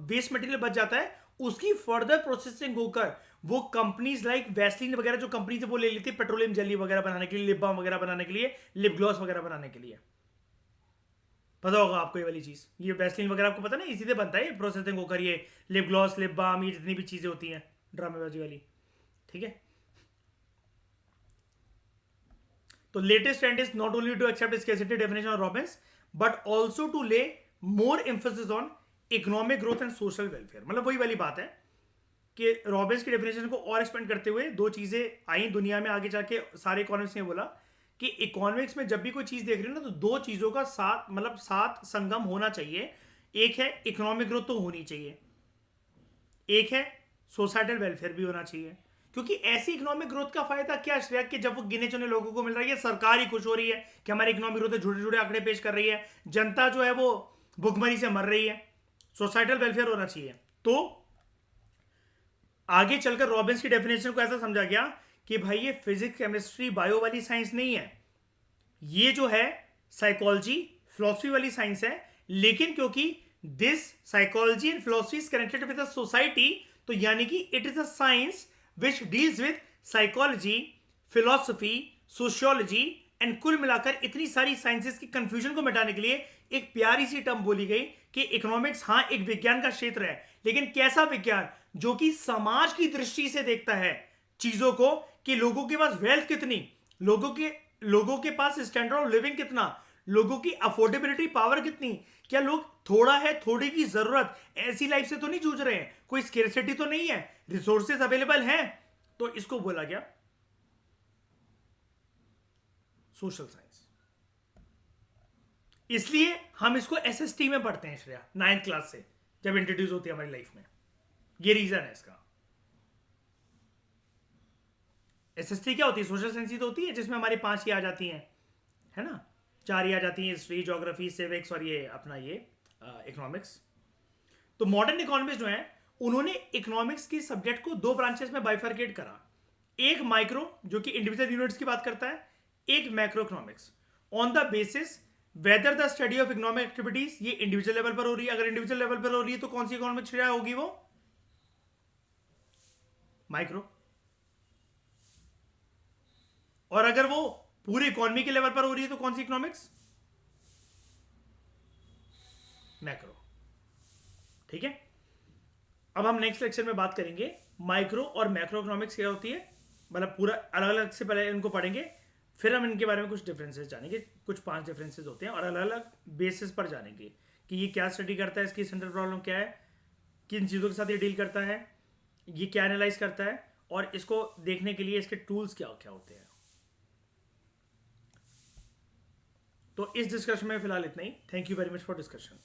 वेस्ट मटेरियल बच जाता है उसकी फर्दर प्रोसेसिंग होकर वो कंपनीज लाइक वैसलीन वगैरह जो कंपनीज वो ले लेती है पेट्रोलियम जेली वगैरह बनाने के लिए, लिप बाम वगैरह बनाने के लिए, लिप ग्लॉस वगैरह बनाने के लिए। पता होगा आपको ये वाली चीज, ये वैसलीन वगैरह आपको पता ना, इसी से बनता है प्रोसेसिंग होकर ये लिप ग्लॉस, लिप बाम, ये जितनी भी चीजें होती हैं ड्रामेबाजी वाली, ठीक है। तो latest trend is not only to accept scarcity definition of Robbins but also to lay more emphasis on economic growth and social welfare. मतलब वही वाली बात है कि रॉबिन्स की डेफिनेशन को और एक्सपेंड करते हुए दो चीजें आई दुनिया में आगे जाके, सारे इकोनॉमिक्स ने बोला कि इकोनॉमिक्स में जब भी कोई चीज देख रहे हो ना तो दो चीजों का साथ मतलब साथ संगम होना चाहिए। एक है इकोनॉमिक ग्रोथ तो होनी चाहिए, एक है सोसाइटल वेलफेयर भी होना चाहिए। क्योंकि ऐसी इकोनॉमिक ग्रोथ का फायदा क्या श्रेय कि जब वो गिने चुने लोगों को मिल रहा है, सरकार ही खुश हो रही है कि हमारी इकोनॉमिक ग्रोथ है, झूठे झूठे आंकड़े पेश कर रही है, जनता जो है वो भुखमरी से मर रही है, सोसाइटल वेलफेयर होना चाहिए। तो आगे चलकर रॉबिन्स की डेफिनेशन को ऐसा समझा गया कि भाई ये फिजिक्स, केमिस्ट्री, बायो वाली साइंस नहीं है, ये जो है साइकोलॉजी, फिलॉसफी वाली साइंस है। लेकिन क्योंकि this psychology and philosophy is connected with the society, तो यानी कि it is a science which deals with psychology, philosophy, sociology and कुल मिलाकर इतनी सारी साइंसेस की कंफ्यूजन को मिटाने के लिए एक प्यारी सी टर्म बोली गई कि इकोनॉमिक्स हाँ एक विज्ञान का क्षेत्र है, लेकिन कैसा विज्ञान, जो कि समाज की दृष्टि से देखता है चीजों को कि लोगों के पास वेल्थ कितनी, लोगों के पास स्टैंडर्ड ऑफ लिविंग कितना, लोगों की अफोर्डेबिलिटी पावर कितनी, क्या लोग थोड़ा है थोड़ी की जरूरत ऐसी लाइफ से तो नहीं जूझ रहे हैं, कोई स्केर्सिटी तो नहीं है, रिसोर्सेज अवेलेबल हैं। तो इसको बोला गया सोशल साइंस। इसलिए हम इसको एसएसटी में पढ़ते हैं श्रेया, 9th क्लास से जब इंट्रोड्यूस होती है हमारी लाइफ में, ये रीजन है इसका। एसएसटी क्या होती है, सोशल साइंस ही तो होती है जिसमें हमारी 5 ही आ जाती हैं, है ना, 4 ही आ जाती हैं, हिस्ट्री, ज्योग्राफी, सिविक्स और ये अपना ये इकोनॉमिक्स। तो मॉडर्न इकोनॉमिक्स जो है उन्होंने इकोनॉमिक्स की सब्जेक्ट को 2 ब्रांचेस में बाइफर्केट करा, एक माइक्रो जो कि इंडिविजुअल यूनिट्स की बात करता है, एक macro economics, on the basis whether the study of economic activities ये इंडिविजुअल लेवल पर हो रही है, अगर इंडिविजुअल लेवल पर हो रही है तो कौन सी इकोनॉमिक्स होगी, वो माइक्रो, और अगर वो पूरी इकोनॉमी के लेवल पर हो रही है तो कौन सी इकोनॉमिक्स, मैक्रो। ठीक है, अब हम नेक्स्ट लेक्चर में बात करेंगे माइक्रो और मैक्रो इकोनॉमिक्स क्या होती है, मतलब पूरा अलग अलग से पहले इनको पढ़ेंगे, फिर हम इनके बारे में कुछ डिफरेंसेस जानेंगे, कुछ 5 डिफरेंसेस होते हैं और अलग अलग बेसिस पर जानेंगे कि ये क्या स्टडी करता है, इसकी सेंट्रल प्रॉब्लम क्या है, किन चीज़ों के साथ ये डील करता है, ये क्या एनालाइज करता है, और इसको देखने के लिए इसके टूल्स क्या क्या होते हैं। तो इस डिस्कशन में फिलहाल इतना ही। Thank you very much for discussion.